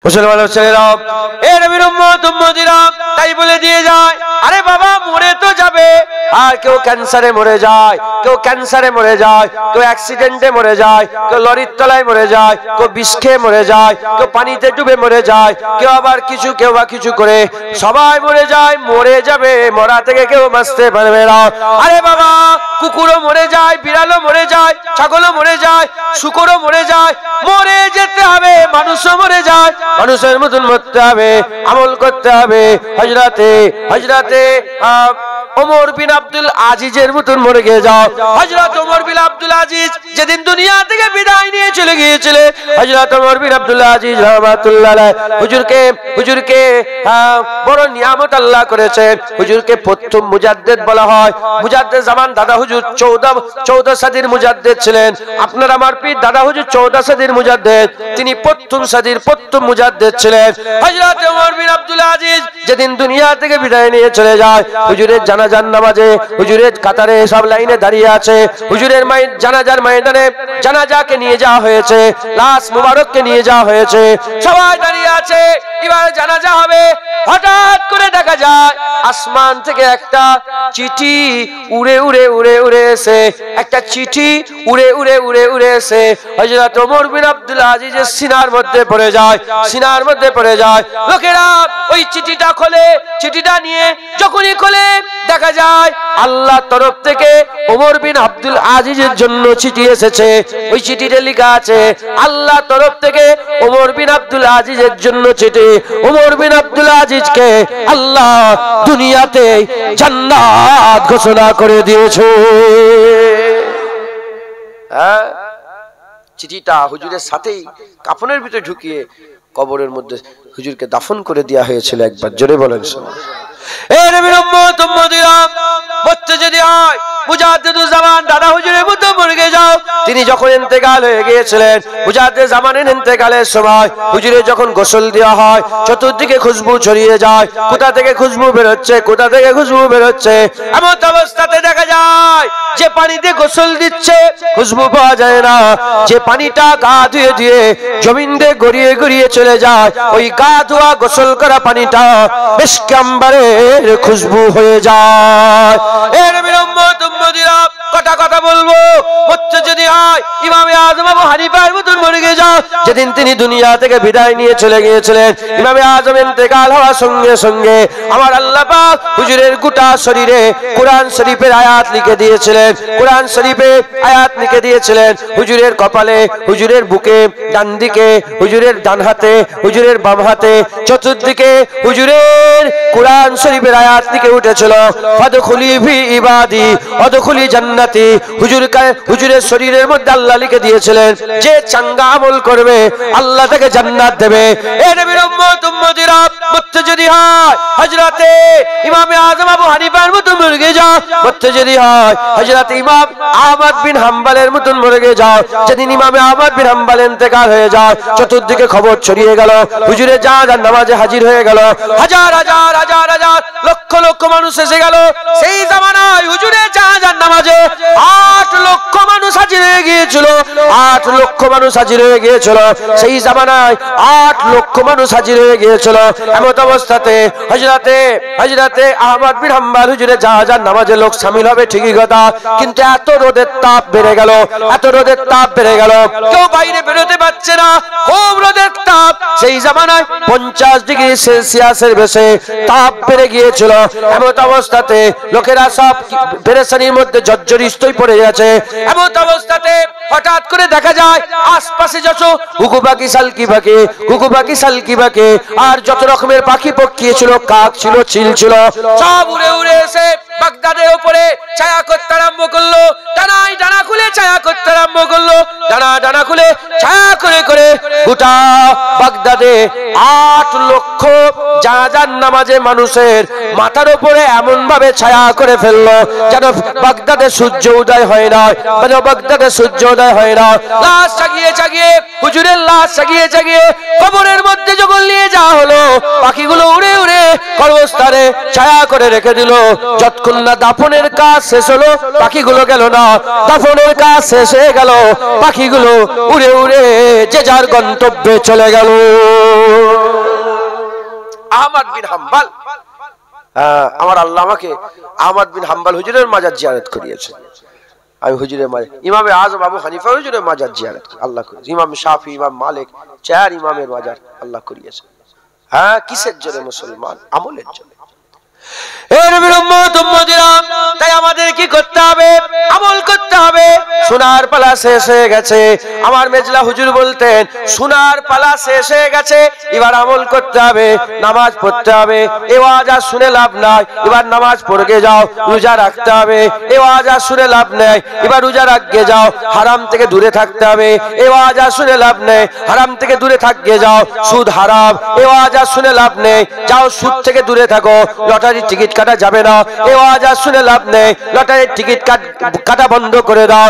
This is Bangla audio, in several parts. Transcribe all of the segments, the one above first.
মুসলমান ছেলেরা, এ নবীর উম্মত উম্মতিরা তাই বলে দিয়ে যায়, আরে বাবা মরে তো যাবে। আর কেউ ক্যান্সারে মরে যায়, কেউ ক্যান্সারে মরে যায়, কেউ অ্যাক্সিডেন্টে মরে যায়, কেউ লরির তলায় মরে যায়, কেউ বিষ খেয়ে মরে যায়, কেউ পানিতে ডুবে মরে যায়, কেউ আবার কিছু কেউ বা কিছু করে, সবাই মরে যায়, মরে যাবে, মরা থেকে কেউ বাঁচতে পারবে না। আরে বাবা কুকুরও মরে যায়, বিড়ালও মরে যায়, ছাগলও মরে যায়, শুকরও মরে যায়, মরে যেতে হবে। মানুষও মরে যায়, মানুষের মতন মরতে হবে, আমল করতে হবে। হযরতে ওমর বিন আব্দুল আজিজের মতন মরে গিয়ে যাও। হযরত ওমর বিন আব্দুল আজিজ যেদিন দুনিয়া থেকে বিদায় নিয়ে চলে গিয়েছিলেন, হযরত ওমর বিন আব্দুল আজিজ রাহমাতুল্লাহ আলাইহি হুজুরকে বড় নিয়ামত আল্লাহ করেছেন। হুজুরকে প্রথম মুজাদ্দিদ বলা হয়। মুজাদ্দিদ জামান দাদা হুজুর 14 সাদির মুজাদ্দিদ ছিলেন। আপনার আমার পীর দাদা হুজুর 14 সাদির মুজাদ্দিদ, তিনি প্রথম সাদির প্রথম মুজাদ্দিদ ছিলেন। হযরত ওমর বিন আব্দুল আজিজ যেদিন দুনিয়া থেকে বিদায় নিয়ে চলে যায়, হুজুরের জানাজার নামাজে হুজুরের কাতারে সব লাইনে দাঁড়িয়ে আছে। হুজুরের জানাজার ময়দানে জানাজাকে নিয়ে যাওয়া হয়েছে, লাশ মুবারককে নিয়ে যাওয়া হয়েছে, সবাই দাঁড়িয়ে আছে। এবার জানাজা হবে, হঠাৎ করে দেখা যায় আসমান থেকে একটা চিঠি উড়ে উড়ে উড়ে উড়ে এসে, একটা চিঠি উড়ে উড়ে উড়ে উড়ে এসে হযরত ওমর বিন আব্দুল আজিজের সিনার মধ্যে পড়ে যায়, সিনার মধ্যে পড়ে যায়। লোকেরা ওই চিঠিটা খোলে, চিঠিটা নিয়ে যখনই খোলে দেখা যায় আল্লাহর তরফ থেকে ওমর বিন আব্দুল আজিজের জন্য চিঠি এসেছে। ওই চিঠিতে লেখা আছে আল্লাহর তরফ থেকে ওমর বিন আব্দুল আজিজের জন্য চিঠি। ওমর বিন আব্দুল আজিজকে আল্লাহ দুনিয়াতে জান্নাত ঘোষণা করে দিয়েছে। হ্যাঁ, চিঠিটা হুজুরের সাথেই কাফনের ভিতরে ঢুকিয়ে কবরের মধ্যে হুজুরকে দাফন করে দেওয়া হয়েছিল। একবার জোরে বলেন সুবহানাল্লাহ। এ নবীর উম্মত উম্মতিরা, মরতে যদি হয় মুজাদ্দিদুল জামান দাদা হুজুরের মতো মরে যাও। তিনি যখন ইন্তেকাল হয়ে গিয়েছিলেন, মুজাদ্দিদ জামানের ইন্তেকালের সময় হুজুরে যখন গোসল দেওয়া হয়, চতুর্দিকে খুশবু ছড়িয়ে যায়। কোথা থেকে খুশবু বেরোচ্ছে, কোথা থেকে খুশবু বেরোচ্ছে। এমন অবস্থাতে দেখা যায় যে পানিতে গোসল দিচ্ছে খুশবু পাওয়া যায় না, যে পানিটা গা ধুয়ে ধুয়ে জমিন দিয়ে গড়িয়ে গড়িয়ে চলে যায়, ওই গা ধোয়া গোসল করা পানিটা মিশকে আম্বরের খুশবু হয়ে যায়। এ নবীর উম্মত উম্মতিরা, কথা বলবো, মরতে যদি হয় ইমামে আজম আবু হানিফার মতন মরে গিয়ে যাও। যেদিন তিনি দুনিয়া থেকে বিদায় নিয়ে চলে গিয়েছিলেন, ইমামে আজম ইন্তেকাল হওয়ার সঙ্গে সঙ্গে আমার আল্লাহ পাক হুজুরের গোটা শরীরে কোরআন শরীফের আয়াত লিখে দিয়েছিলেন। কোরআন শরীফের আয়াত লিখে দিয়েছিলেন হুজুরের কপালে, হুজুরের বুকে, ডান দিকে হুজুরের ডান হাতে, হুজুরের বাম হাতে, চতুর্দিকে হুজুরের কোরআন শরীফের আয়াত লিখে উঠেছিল, ফাদখুলি ফি ইবাদি ওয়াদখুলি জান্নাতি। হুজুরের শরীরের মধ্যে আল্লাহ লিখে দিয়েছিলেন যে চাঙ্গা আমল করবে আল্লাহ তাকে জান্নাত দেবে। এ নবীর উম্মত উম্মতিরা, মরতে যদি হয় হযরতে ইমামে আজম আবু হানিফার মতো মরে যাও, মরতে যদি হয় হযরত ইমাম আহমদ বিন হাম্বলের মতন মরে যাও। যেদিন ইমামে আহমদ বিন হাম্বল ইন্তেকাল হয়ে যায়, চতুর্দিকে খবর ছড়িয়ে গেল, হুজুরের জানাজার নামাজে হাজির হয়ে গেল। হাজার হাজার হাজার হাজার লক্ষ লক্ষ মানুষ এসে গেল। সেই জামানায় হুজুরের জানাজার নামাজে 8 লক্ষ মানুষ হাজির হয়ে গিয়েছিল, 8 লক্ষ মানুষ হাজির হয়ে গিয়েছিল। সেই জামানায় 8 লক্ষ মানুষ হাজির হয়ে গিয়েছিল। এমন অবস্থাতে হযরতে আহমদ বিন হাম্বল হুজুরের জানাজার নামাজে লোক শামিল হবে ঠিকই কথা, কিন্তু এত রোদের তাপ বেড়ে গেল, এত রোদের তাপ বেড়ে গেল, কেউ বাইরে বেরোতে পারছে না, খুব রোদের তাপ। সেই জামানায় 50 ডিগ্রি সেলসিয়াসের বেশি তাপ বেড়ে গিয়েছিল। এমন অবস্থাতে লোকেরা সব পেরেশানির মধ্যে জর্জরিত হয়ে পড়ে গেছে। এমন অবস্থাতে হঠাৎ করে দেখা যায় আশপাশে যত ঘুঘু পাখি, সালকি পাখি, ঘুঘু পাখি, সালকি পাখি আর যত রকমের পাখি পক্ষী ছিল, কাক ছিল, চিল ছিল, সব উড়ে উড়ে এসে বাগদাদের উপরে ছায়া করতে আরম্ভ করলো। ডানায় ডানা খুলে ছায়া করতে আরম্ভ করলো, ডানা ডানা খুলে ছায়া করে করে গোটা বাগদাদে 8 লক্ষ জানাজার নামাজে মানুষের মাথার উপরে এমন ভাবে ছায়া করে ফেললো যেন বাগদাদে সূর্য উদয় হয় না, যেন বাগদাদে সূর্য উদয় হয় না। লাশ জাগিয়ে জাগিয়ে, হুজুরের লাশ জাগিয়ে জাগিয়ে কবরের মধ্যে যখন নিয়ে যাওয়া হলো, পাখিগুলো উড়ে উড়ে কবরস্থানে ছায়া করে রেখে দিল। যতক্ষণ না দাফনের কাজ শেষ হলো, পাখিগুলো গেল না। দাফনের কাজ শেষ হয়ে গেল, পাখিগুলো উড়ে উড়ে যে যার গন্তব্যে চলে গেল। আহমদ বিন হাম্বল, আমার আল্লাহ আমাকে আহমদ বিন হাম্বল হুজুরের মাজার জিয়ারত করিয়েছে। আমি হুজুরের মাজার, ইমামে আজম আবু হানিফা হুজুরের মাজার জিয়ারত আল্লাহ করিয়েছে, ইমাম শাফি, ইমাম মালিক, 4 ইমামের মাজার আল্লাহ করিয়েছে। কিসের জন্য? মুসলমান আমলের জন্য। তাই আমাদের কি করতে হবে? আমল করতে হবে। সোনার পালা শেষ হয়ে গেছে। আমার মেজলা হুজুর বলতেন সোনার পালা শেষ হয়ে গেছে, এবার আমল করতে হবে, নামাজ পড়তে হবে। এ ওয়াজ আর শুনে লাভ নাই, এবার নামাজ পড়ে যাও, রোজা রাখতে হবে। এ ওয়াজ আর শুনে লাভ নেই, এবার রোজা রাখতে যাও, হারাম থেকে দূরে থাকতে হবে। এ ওয়াজ আর শুনে লাভ নেই, হারাম থেকে দূরে থাকতে যাও, সুদ হারাম। এ ওয়াজ আর শুনে লাভ নেই, যাও সুদ থেকে দূরে থাকো। লটারির টিকিট কাটা যাবে না, এ ওয়াজ আর শুনে লাভ নেই, লটারির টিকিট কাটা বন্ধ করে দাও।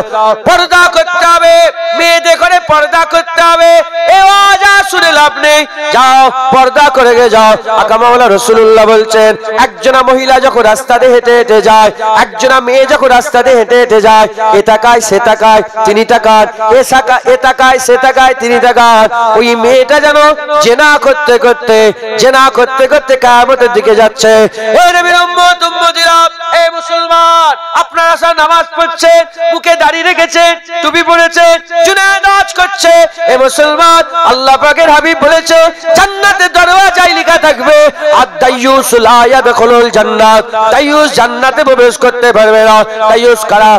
পর্দা করতে হবে, মেয়েদের করে পর্দা করতে হবে। এ ওয়াজ আর শুনে লাভ নেই, যাও পর্দা করে যাও। আকা মাওলা রাসূলুল্লাহ বলছেন একজনা মহিলা যখন রাস্তাতে হেঁটে হেঁটে যায়, একজনা মেয়ে যখন রাস্তাতে হেঁটে হেঁটে যায়, এ তাকায় সে তাকায়, তিনি তাকান, এ তাকায় সে তাকায়, তিনি তাকান। ওই মেয়েটা যেন জেনা করতে করতে কিয়ামতের দিকে যাচ্ছে। এই নবীর উম্মত উম্মতিরা, এই মুসলমান, আপনারা সব নামাজ পড়ছেন, মুখে দাড়ি রেখেছেন, টুপি পরেছেন, জুনায়েদ ওয়াজ করছে। এই মুসলমান, আল্লাহ পাকের হাবিব বলেছে জান্নাতের দরওয়াজায় লেখা থাকবে আদ-দাইয়ুস লা ইয়াদখুলুল জান্নাত, দাইয়ুস জান্নাতে প্রবেশ করতে পারবে না। দাইয়ুস কারা?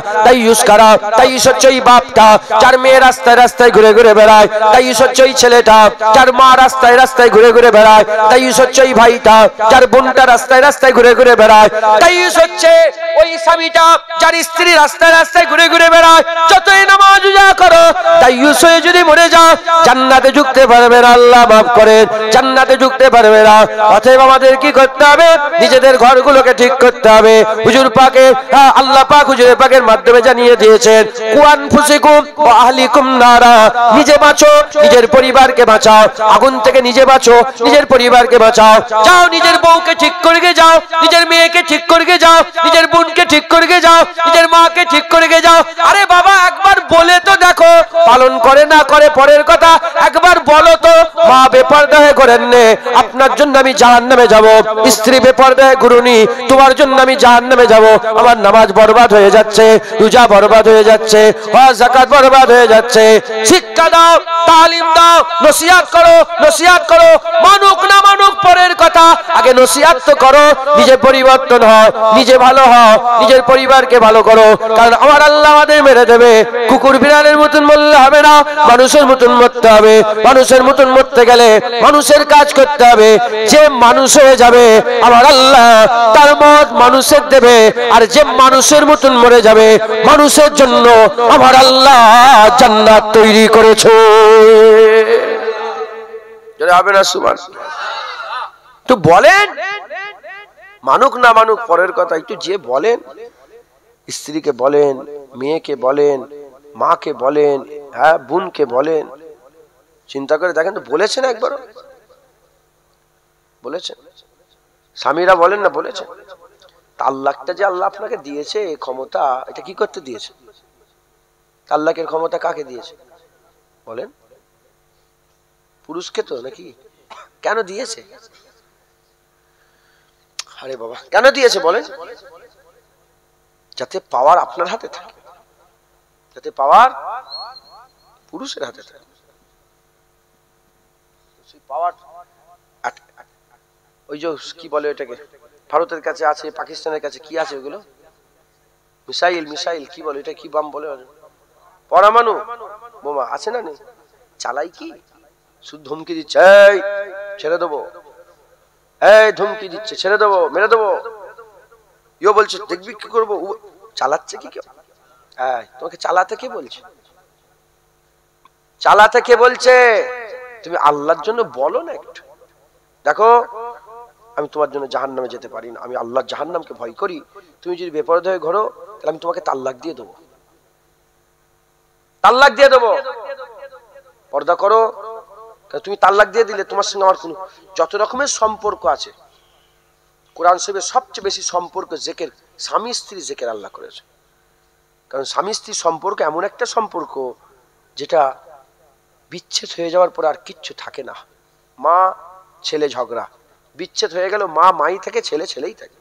দাইয়ুস হচ্ছে ওই বাপটা যার মেয়ে রাস্তায় রাস্তায় ঘুরে ঘুরে বেড়ায়। দাইয়ুস হচ্ছে ওই ছেলেটা যার মা রাস্তায় রাস্তায় ঘুরে ঘুরে বেড়ায়। দাইয়ুস হচ্ছে ওই ভাইটা যার বোনটা রাস্তায় রাস্তায় ঘুরে ঘুরে বেড়ায়। দাইয়ুস হচ্ছে ওই স্বামীটা যার স্ত্রী রাস্তায় রাস্তায় ঘুরে ঘুরে বেড়ায়। যতই নামাজ রোজা করো, দাইয়ুস হয়ে যদি মরে যাও, জান্নাতে ঢুকতে পারবে না। আল্লাহ মাফ করেন, জান্নাতে ঢুকতে পারবে না। অতএব আমাদের কি করতে হবে? নিজেদের ঘরগুলোকে ঠিক করতে হবে। হুজুর পাকে, আল্লাহ পাক হুজুর পাকের মাধ্যমে জানিয়ে দিয়েছেন কুআনফুসিকুম ওয়া আহলিকুম নারা, নিজে বাঁচো, নিজের পরিবারকে বাঁচাও আগুন থেকে, নিজে বাঁচো, নিজের পরিবারকে বাঁচাও। যাও নিজের বউকে ঠিক করে যাও, নিজের মেয়েকে ঠিক করে যাও, নিজের বোনকে ঠিক করে যাও, নিজের মাকে ঠিক করে যাও। আরে বাবা, একবার বলে তো দেখো, পালন করে না করে পরের কথা, একবার বলো তো। মা বেপরদা হয়ে করেন নে, আপনার জন্য আমি জাহান্নামে যাব। স্ত্রী বেপরদা হয়ে ঘুরুনি, তোমার জন্য আমি জাহান্নামে যাব। আমার নামাজ বরবাদ হয়ে যাচ্ছে, রোজা বরবাদ হয়ে যাচ্ছে, হজ যাকাত বরবাদ হয়ে যাচ্ছে। শিক্ষা দাও, তালিম দাও, নসিহত করো। মানুক না মানুক পরের কথা, আগে নসিহত তো করো। নিজে পরিবর্তন হও, নিজে ভালো হও, নিজের পরিবারকে ভালো করো। কারণ আমার আল্লাহ আমাদের মেরে দেবে। কুকুর বিড়ালের মতন মরলে হবে না, মানুষের মতন মরতে হবে। মানুষের মতন মরতে গেলে মানুষের কাজ করতে হবে। যে মানুষ হয়ে যাবে, আমার আল্লাহ তার মত মানুষের দেবে। আর যে মানুষের মতন মরে যাবে, মানুষের জন্য আমার আল্লাহ জান্নাত তৈরি করেছে। হবে না সুবহানাল্লাহ? তো বলেন, মানুক না মানুক পরের কথা, একটু যে বলেন, স্ত্রীকে বলেন, মেয়েকে বলেন, মাকে বলেন, বোনকে বলেন, চিন্তা করে দেখেন তো বলেছেন একবার? বলেছেন? স্বামীরা বলেন না বলেছেন? তাল্লাকটা যে আল্লাহ আপনাকে দিয়েছে, এই ক্ষমতা, এটা কি করতে দিয়েছে? তাল্লাকের ক্ষমতা কাকে দিয়েছে বলেন? পুরুষকে তো, নাকি? কেন দিয়েছে? আরে বাবা, কেন দিয়েছে বলেন? যাতে পাওয়ার আপনার হাতে থাকে, যাতে পাওয়ার পুরুষের হাতে থাকে। পাওয়ার ওই যে কি বলে এটাকে, ভারতের কাছে আছে, পাকিস্তানের কাছে কি আছে ওগুলো? মিসাইল কি বলে এটা, কি বাম বলে? পরমাণু বোমা আছে না? নেই? চালাই কি? শুধু ধমকি দিচ্ছে, এই ছেড়ে দেবো, এই ধমকি দিচ্ছে, ছেড়ে দেবো, মেরে দেবো। ইও বলছে দেখবি কি করবো। চালাচ্ছে কি কেউ? তোমাকে চালাতে কে বলছে? চালাতে কে বলছে? তুমি আল্লাহর জন্য বলো না একটু। দেখো, আমি তোমার জন্য জাহান্নামে যেতে পারি না, আমি আল্লাহর জাহান্নামকে ভয় করি। তুমি যদি বেপরদা হয়ে ঘোরো, তাহলে আমি তোমাকে তাল্লাক দিয়ে দেবো, তাল্লাক দিয়ে দেবো। পর্দা করো। তুমি তাল্লাক দিয়ে দিলে তোমার সঙ্গে আমার কোন যত রকমের সম্পর্ক আছে, কোরআন শরীফে সবচেয়ে বেশি সম্পর্ক জেকের, স্বামী স্ত্রী জেকের আল্লাহ করেছে। কারণ স্বামী স্ত্রী সম্পর্ক এমন একটা সম্পর্ক যেটা বিচ্ছেদ হয়ে যাওয়ার পর আর কিচ্ছু থাকে না। মা ছেলে ঝগড়া, বিচ্ছেদ হয়ে গেল মা মাই থাকে, ছেলে ছেলেই থাকে,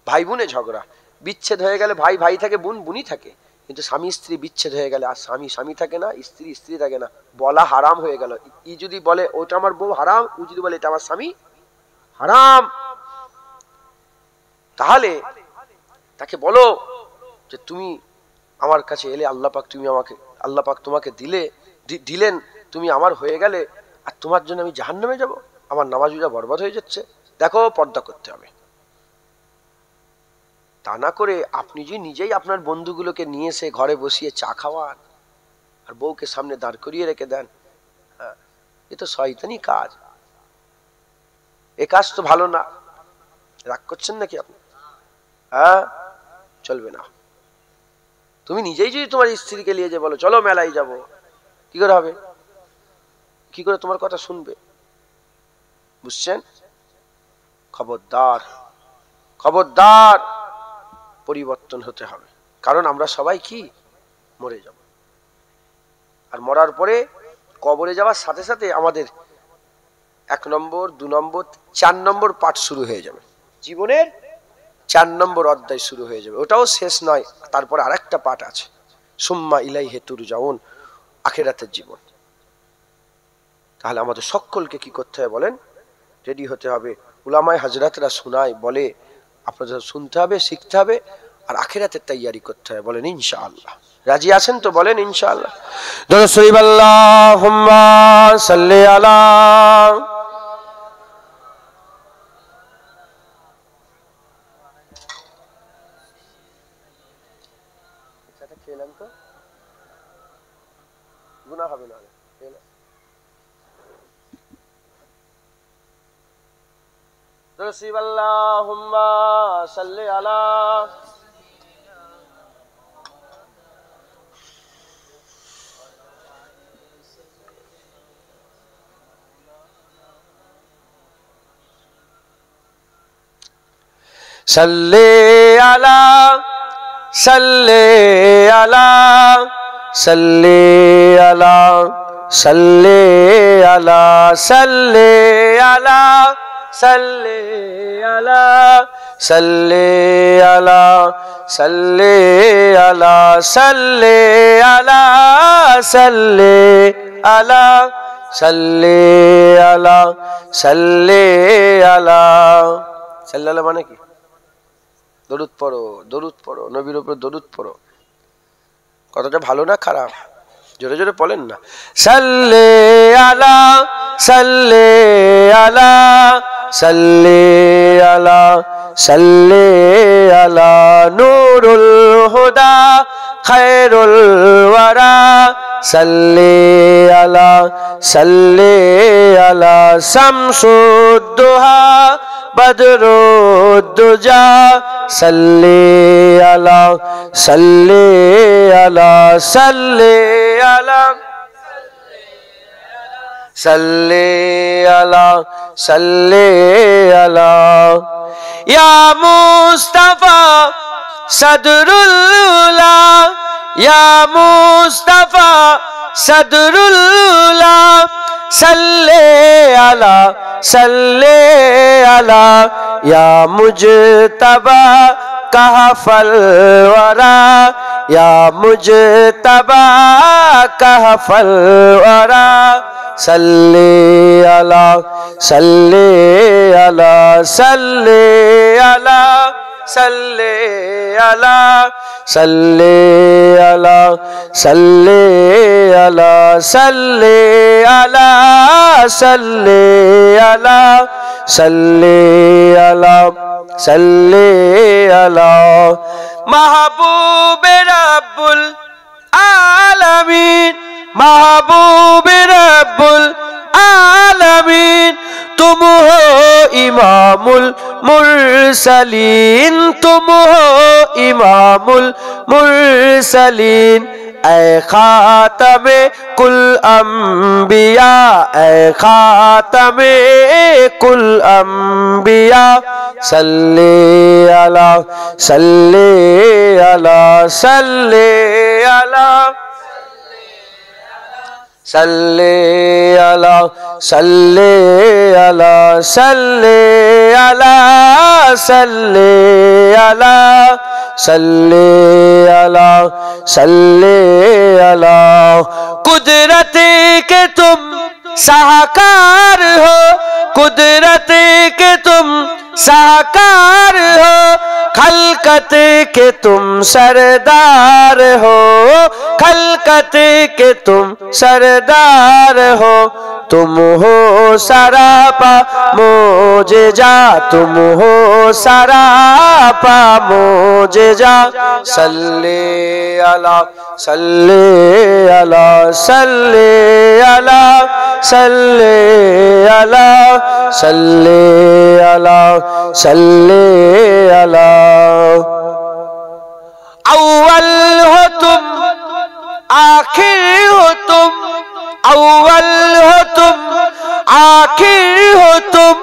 ভাই বোনে ঝগড়া। বিচ্ছেদ হয়ে গেলে ভাই ভাই থাকে, বোন বোনই থাকে। কিন্তু স্বামী স্ত্রী বিচ্ছেদ হয়ে গেলে আর স্বামী স্বামী থাকে না, স্ত্রী স্ত্রী থাকে না, বলা হারাম হয়ে গেল। ই যদি বলে ওটা আমার বউ হারাম, ও যদি বলে এটা আমার স্বামী হারাম, তাহলে তাকে বলো যে তুমি আমার কাছে এলে, আল্লাহ পাক তুমি আমাকে, আল্লাহ পাক তোমাকে দিলেন, তুমি আমার হয়ে গেলে, আর তোমার জন্য আমি জাহান্নামে যাব, আমার নামাজ রোজা বরবাদ হয়ে যাচ্ছে। দেখো পর্দা করতে হবে। তা না করে আপনি যে নিজেই আপনার বন্ধুগুলোকে নিয়ে এসে ঘরে বসিয়ে চা খাওয়ান আর বউকে সামনে দাঁড় করিয়ে রেখে দেন, এ তো শয়তানি কাজ। এ কাজ তো ভালো না। রাগ করছেন নাকি আপনি? হ্যাঁ, চলবে না। তুমি নিজেই যদি তোমার স্ত্রীকে নিয়ে যে বলো চলো মেলায় যাব, কি করে হবে? কি করে তোমার কথা শুনবে? বুঝছেন? খবরদার, খবরদার, পরিবর্তন হতে হবে। কারণ আমরা সবাই কি মরে যাব, আর মরার পরে কবরে যাওয়ার সাথে সাথে আমাদের 1 নম্বর 2 নম্বর 4 নম্বর পাঠ শুরু হয়ে যাবে, জীবনের 4 নম্বর অধ্যায় শুরু হয়ে যাবে। ওটাও শেষ নয়, তারপর আরেকটা পাঠ আছে, সুম্মা ইলাইহি তুরজাউন, আখিরাতের জীবন। তাহলে আমাদের সকলকে কি করতে হবে বলেন? রেডি হতে হবে। উলামায়ে হাজরাতরা শোনায়, বলে আপনাদের শুনতে হবে, শিখতে হবে, আর আখিরাতের তৈয়ারি করতে হবে। বলেন ইনশাআল্লাহ। রাজি আছেন তো? বলেন ইনশাআল্লাহ। দরুদ শরীফ আল্লাহুম্মা সাল্লি আলা। এটা খেলাম তো গুনাহ হবে না। দরুদ শরীফ আল্লাহুম্মা সাল্লি আলা। সাল্লি আলা, সাল্লি আলা, সাল্লি আলা, সাল্লি আলা, সাল্লি আলা, সাল্লি আলা, সাল্লি আলা, সাল্লি আলা, সাল্লি আলা, সাল্লি আলা, সাল্লি আলা, সাল্লি আলা। সাল্লাল্লাহ মানে কি? দরুদ পড়ো, দরুদ পড়ো, নবীর উপর দরুদ পড়ো। কথাটা ভালো না খারাপ? জোরে জোরে বলেন না। সাল্লি আলা, সাল্লি আলা, সাল্লি আলা, সাল্লি আলা নূরুল হুদা খায়রুল ওয়ারা, সাল্লি আলা, সাল্লি আলা শামসুদ দুহা বদরুদ্দুজা, সাল্লি আলা, সাল্লি আলা, সাল্লি আলা, সাল্লি আলা, সাল্লি আলা। ইয়া মুস্তাফা সদরুল্লাহ, ইয়া মুস্তাফা সদরুল্লাহ, সাল্লি আলা, সাল্লি আলা। ইয়া মুজতবা কাহফল ওয়ারা, ইয়া মুজতবা কাহফল ওয়ারা, সাল্লি আলা, সাল্লি আলা, সাল্লি আলা, সাল্লি আলা, সাল্লি আলা, সাল্লি আলা, সাল্লি আলা, সাল্লি আলা, সাল্লি আলা, সাল্লি আলা। মাহবুবে রাব্বুল আলামিন, মাহবুবে রাব্বুল আলামিন, तुम हो इमामुल मुरसलीन, तुम हो इमामुल मुरसलीन। ऐ खातमे कुल अंबिया, ऐ खातमे कुल अंबिया, सल्ले अला, सल्ले अला, सल्ले अला, সাল্লি আলা সাল্লি আলা সাল্লি আলা সাল্লি আলা সাল্লি আলা সাল্লি আলা कुदरत के तुम साकार हो कुदरत के तुम साकार हो खलकत के तुम सरदार हो खलकत के तुम सरदार हो तुम हो सरापा मोजेजा तुम हो सरापा मोजेजा सल्ले अला सल्ले अला सल्ले अला सल्ले अला सल्ले अला सल्ले अला अव्वल हो तुम आखिर हो तुम अव्वल हो तुम आखिर हो तुम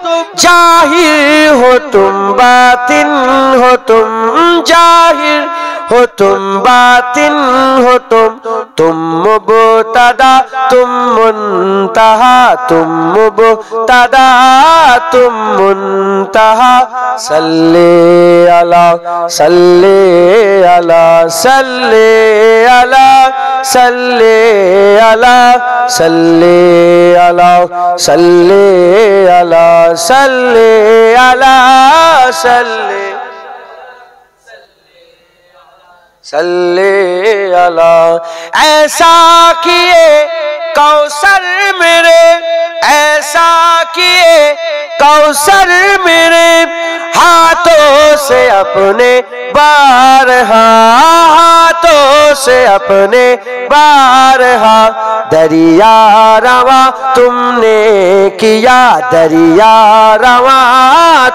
जाहिर हो तुम बातिन हो तुम जाहिर हो तुम बातिन हो तुम मुबतदा तुम मुंतहा तुम मुबतदा तुम मुंतहा सल्ले अला सल्ले अला सल्ले अला सल्ले अला सल्ले अला सल्ले अला सल्ले अला सल्ले सल्ले अला ऐसा किए कौसर मेरे ऐसा किए कौसर मेरे हाथों से अपने बारहा हाथों से अपने बारहा दरिया रवा तुमने किया दरिया रवा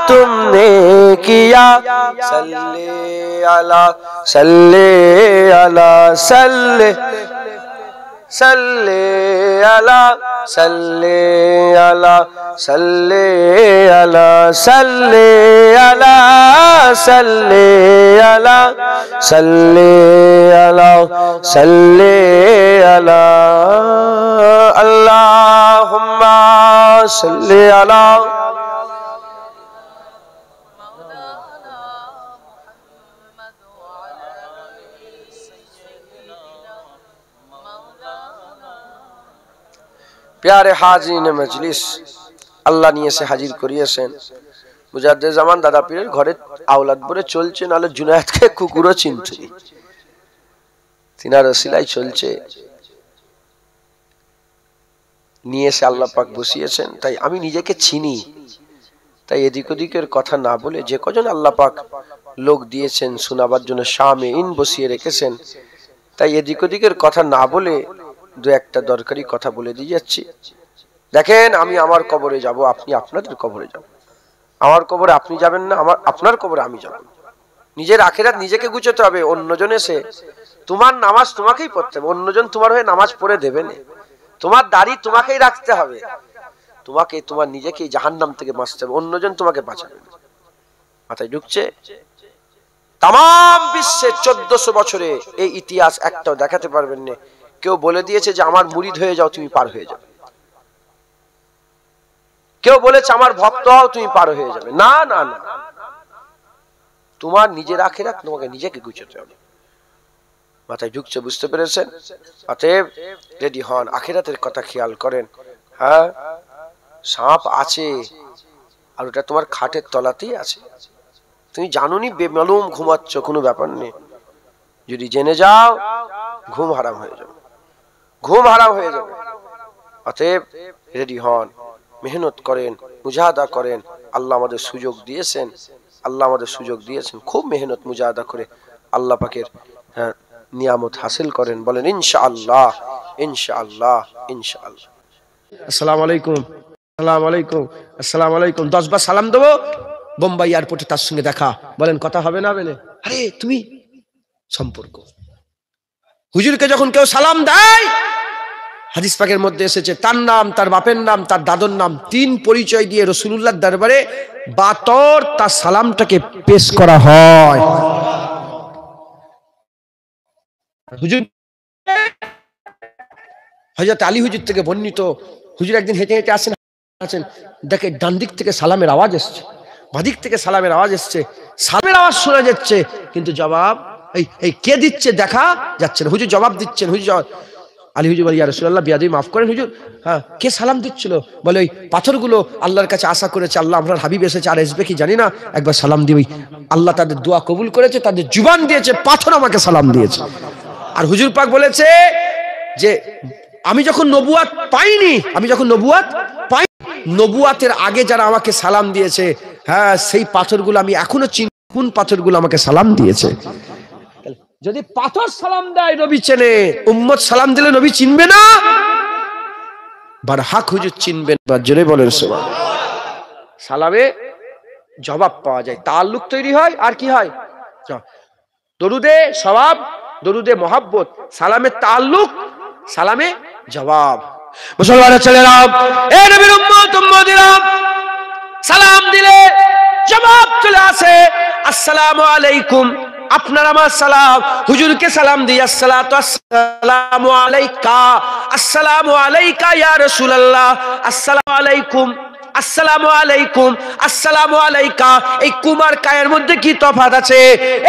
तुमने किया सल्ले अला सल्ले अला सल्ले सल्ले अला सल्ले अला सल्ले अला सल्ले अला सल्ले अला सल्ले अला सल्ले अला अल्लाहुम्मा सल्ले अला प्यारे हाजिरिन मजलिस আল্লাহ নিয়ে এসে হাজির করিয়েছেন মুজাদ্দেদ জামান দাদা পীরের ঘরে আওলাদ বলে চলছে নালে জুনায়েদকে কুকুরও চিনছে তিনার ওসিলাই চলছে নিয়ে এসে আল্লাহ পাক বসিয়েছেন তাই আমি নিজেকে চিনি তাই এদিক ওদিকের কথা না বলে যে কজন আল্লাহ পাক লোক দিয়েছেন শোনাবার জন্য সামনে ইন বসিয়ে রেখেছেন তাই এদিক ওদিকের কথা না বলে দু একটা দরকারি কথা বলে দিয়ে যাচ্ছি দেখেন আমি আমার কবরে যাব আপনি আপনাদের কবরে যাবেন আমার কবরে আপনি যাবেন না আমার আপনার কবরে আমি যাব নিজের আখিরাত নিজেকে গুছাতে হবে অন্যজন এসে তোমার নামাজ তোমাকেই পড়তে হবে অন্যজন তোমার হয়ে নামাজ পড়ে দেবে না তোমার দাড়ি তোমাকেই রাখতে হবে তোমাকে তোমার নিজেকেই জাহান্নাম থেকে বাঁচতে হবে অন্যজন তোমাকে বাঁচাবে না মাথায় ঢুকছে তাম বিশ্বে 1400 বছরে এই ইতিহাস একটাও দেখাতে পারবেন না কেউ বলে দিয়েছে যে আমার মুরিদ হয়ে যাও তুমি পার হয়ে যাবে কেউ বলেছে আমার ভক্ত হও তুমি পার হয়ে যাবে না না না তোমার নিজের আখিরাত তোমাকে নিজেকে গুছাতে হবে মাথায় ঢুকছে বুঝতে পেরেছেন অতএব রেডি হন আখিরাতের কথা খেয়াল করেন হ্যাঁ সাপ আছে আর ওটা তোমার খাটের তলাতেই আছে তুমি জানোনি বেমালুম ঘুমাচ্ছ কোনো ব্যাপার নেই যদি জেনে যাও ঘুম হারাম হয়ে যাবে ঘুম হারাম হয়ে যাবে অতএব রেডি হন মেহনত করেন মুজাহাদা করেন আল্লাহ আমাদের সুযোগ দিয়েছেন আল্লাহ আমাদের সুযোগ দিয়েছেন খুব মেহনত মুজাহাদা করে আল্লাহ পাকের নিয়ামত হাসিল করেন বলেন ইনশাআল্লাহ ইনশাআল্লাহ ইনশাআল্লাহ আসসালামু আলাইকুম আসসালামু আলাইকুম আসসালামু আলাইকুম 10 বার সালাম দেব বোম্বাই এয়ারপোর্টে তার সঙ্গে দেখা বলেন কথা হবে না বলে আরে তুমি সম্পর্ক হুজুরকে যখন কেউ সালাম দেয় হাদিস পাকের মধ্যে এসেছে তার নাম তার বাপের নাম তার দাদুর নাম 3 পরিচয় দিয়ে রাসূলুল্লাহর দরবারে বাতর তার সালামটাকে পেশ করা হয় হুজুর হযরত আলী হুজুর থেকে বর্ণিত, হুজুর একদিন হেঁটে হেঁটে আছেন, দেখে ডান দিক থেকে সালামের আওয়াজ এসছে, বাদিক থেকে সালামের আওয়াজ এসছে, সালামের আওয়াজ শোনা যাচ্ছে কিন্তু জবাব এই কে দিচ্ছে দেখা যাচ্ছে না। হুজুর জবাব দিচ্ছেন, আলী হুজুর বলে, ইয়া রাসূলুল্লাহ, বিয়াদবি মাফ করেন হুজুর। হ্যাঁ, কে সালাম দিচ্ছিল? বলে ওই পাথরগুলো আল্লাহর কাছে আশা করেছে, আল্লাহ আপনার হাবিব এসেছে আর আসবে কি জানি না, একবার সালাম দিবি। আল্লাহ তাদের দোয়া কবুল করেছে, তাদের জুবান দিয়েছে, পাথর আমাকে সালাম দিয়েছে। আর হুজুর পাক বলেছে যে আমি যখন নবুয়াত পাইনি, নবুয়াতের আগে যারা আমাকে সালাম দিয়েছে, হ্যাঁ, সেই পাথরগুলো আমি এখনো চিনি, কোন পাথরগুলো আমাকে সালাম দিয়েছে। যদি পাথর সালাম দেয় নবী চেনে, উম্মত সালাম দিলে নবী চিনবে না? বারহাক হুজুর চিনবেন। জোরে বলেন সুবহানাল্লাহ। সালামে জবাব পাওয়া যায়, তাআল্লুক তৈরি হয়, আর কি হয়? দরুদে সওয়াব, দরুদে মোহাব্বত, সালামে তাআল্লুক, সালামে জবাব। মুসলমানের ছেলেরা, এ নবীর উম্মত উম্মতিরা, সালাম দিলে জবাব চলে আসে, আসসালামু আলাইকুম। আপনার আমার সালাম, হুজুরকে সালাম দিই, আসসালাতু আসসালামু আলাইকা, আসসালামু আলাইকা ইয়া রাসূলুল্লাহ, আসসালামু আলাইকুম, আসসালামু আলাইকুম, আসসালামু আলাইকা। এই কুমার কায়ের মধ্যে কি তফাৎ আছে?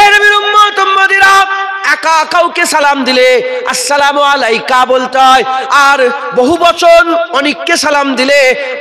এ নবীর উম্মত উম্মতিরা, একা কাউকে সালাম দিলে আসসালামু আলাইকা বলতে হয়, আর বহু বচন অনেককে সালাম দিলে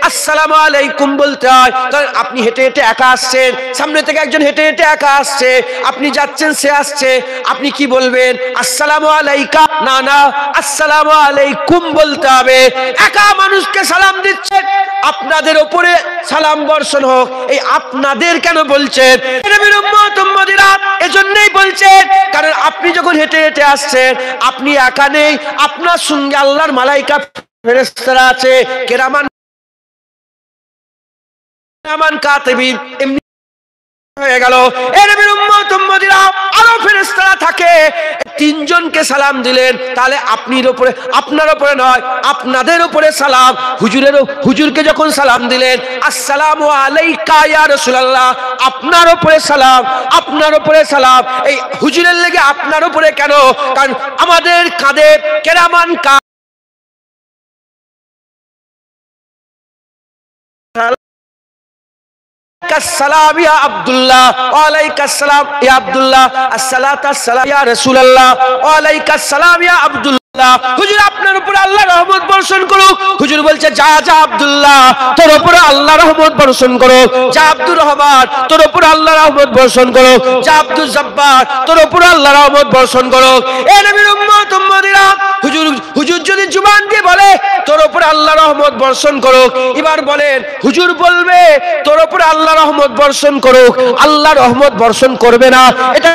আসসালামু আলাইকুম বলতে হয়। কারণ আপনি হেঁটে হেঁটে একা আসছেন, সামনে থেকে একজন হেঁটে হেঁটে একা আসছে, আপনি যাচ্ছেন, সে আসছে, আপনি কি বলবেন? আসসালামু আলাইকা না, না, আসসালামু আলাইকুম বলতে হবে। একা মানুষকে সালাম দিচ্ছেন, আপনাদের উপরে সালাম বর্ষণ হোক, এই আপনাদের কেন বলছেন? নবীর উম্মত উম্মতিরা এজন্যই বলছেন, কারণ আপনি যখন হেঁটে হেঁটে আসছেন, আপনি একা নেই, আপনার সঙ্গে আল্লাহর মালাইকা ফেরেশতারা আছে, কেরামান কাতিবিন, এমনি হয়ে গেল। এ নবীর উম্মত উম্মতিরা, আরো ফেরেশতারা থাকে। তিনজনকে সালাম দিলেন, তাহলে আপনার উপরে নয়, আপনাদের উপরে সালাম। হুজুরকে যখন সালাম দিলেন, আসসালামু আলাইকা ইয়া রাসূলুল্লাহ, আপনার উপরে সালাম, আপনার উপরে সালাম। এই হুজুরের লেগে আপনার উপরে কেন? কারণ আমাদের কাঁধে কেরামান আসসালাম ইয়া আব্দুল্লাহ, ওয়া আলাইকাস সালাম ইয়া আব্দুল্লাহ, আসসালাতু আসসালাম ইয়া রাসূলুল্লাহ, ওয়া আলাইকাস সালাম ইয়া আব্দুল্লাহ। হুজুর আপনার উপর আল্লাহ রহমত বর্ষণ করুক। হুজুর বলছে, যা যা আব্দুল্লাহ, তোর উপরে আল্লাহ রহমত বর্ষণ করুক। যা আব্দুর রহমান, তোর উপরে আল্লাহ রহমত বর্ষণ করুক। যা আব্দুল জব্বার, তোর উপরে আল্লাহ রহমত বর্ষণ করুক। এ নবীর উম্মত উম্মতিরা, হুজুর যদি জুবান দিয়ে বলে তোর উপরে আল্লাহ রহমত বর্ষণ করুক, এবার বলেন হুজুর বলবে তোর উপরে আল্লাহ রহমত বর্ষণ করুক, আল্লাহ রহমত বর্ষণ করবে না, এটা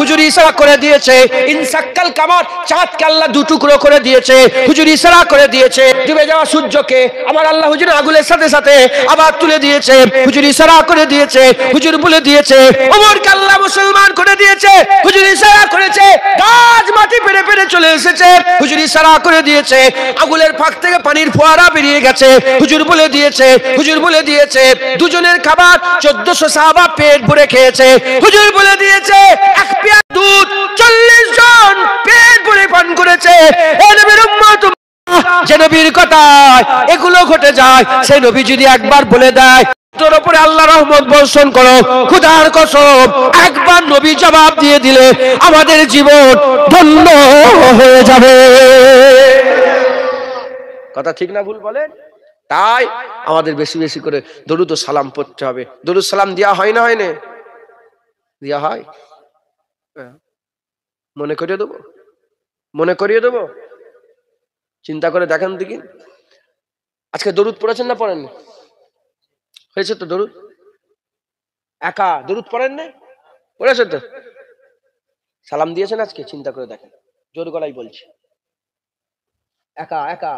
হুজুর ইশারা করে দিয়েছে। ইনসাক্কাল কামার, চাঁদকে আল্লাহ দুটুকরো করে দিয়েছে, হুজুর ইশারা করে দিয়েছে। ডুবে যাওয়া সূর্যকে আমার আল্লাহ হুজুর আগুনের সাথে সাথে আবার তুলে দিয়েছে, হুজুর ইশারা করে দিয়েছে। হুজুর বলে দিয়েছে ওমরকে আল্লাহ মুসলমান করে দিয়েছে, হুজুর ইশারা করেছে। গাছ মাটি পেরে পেরে চলে এসেছে, হুজুর ইশারা করে দিয়েছে। আগুনের ফাঁক থেকে পানির ফোয়ারা বেরিয়ে গেছে, হুজুর বলে দিয়েছে। হুজুর বলে দিয়েছে দুজনের খাবার 1400 সাহাবা পেট ভরে খেয়েছে, হুজুর বলে দিয়েছে। এক পেয়ালা দুধ 40 জন পেট ভরে পান করেছে। এ নবীর উম্মত, যে নবীর কথায় এগুলো ঘটে যায়, সেই নবী যদি একবার বলে দেয় তোর উপরে আল্লাহ রহমত বর্ষণ করো, খোদার কসম একবার নবী জবাব দিয়ে দিলে আমাদের জীবন ধন্য হয়ে যাবে। কথা ঠিক না ভুল বলেন? তাই আমাদের বেশি বেশি করে দরুদ ও সালাম পড়তে হবে। দরুদ সালাম দেওয়া হয় না, হয় না? দেওয়া হয়। মনে করিয়ে দেবো, মনে করিয়ে দেবো। চিন্তা করে দেখেন দেখি, আজকে দরুদ পড়েছেন না পড়েন? হয়েছে তো দরুদ? একা দরুদ পড়েন না? পড়েছে তো? সালাম দিয়েছেন আজকে? চিন্তা করে দেখেন, জোর গলায় বলছি, একা একা,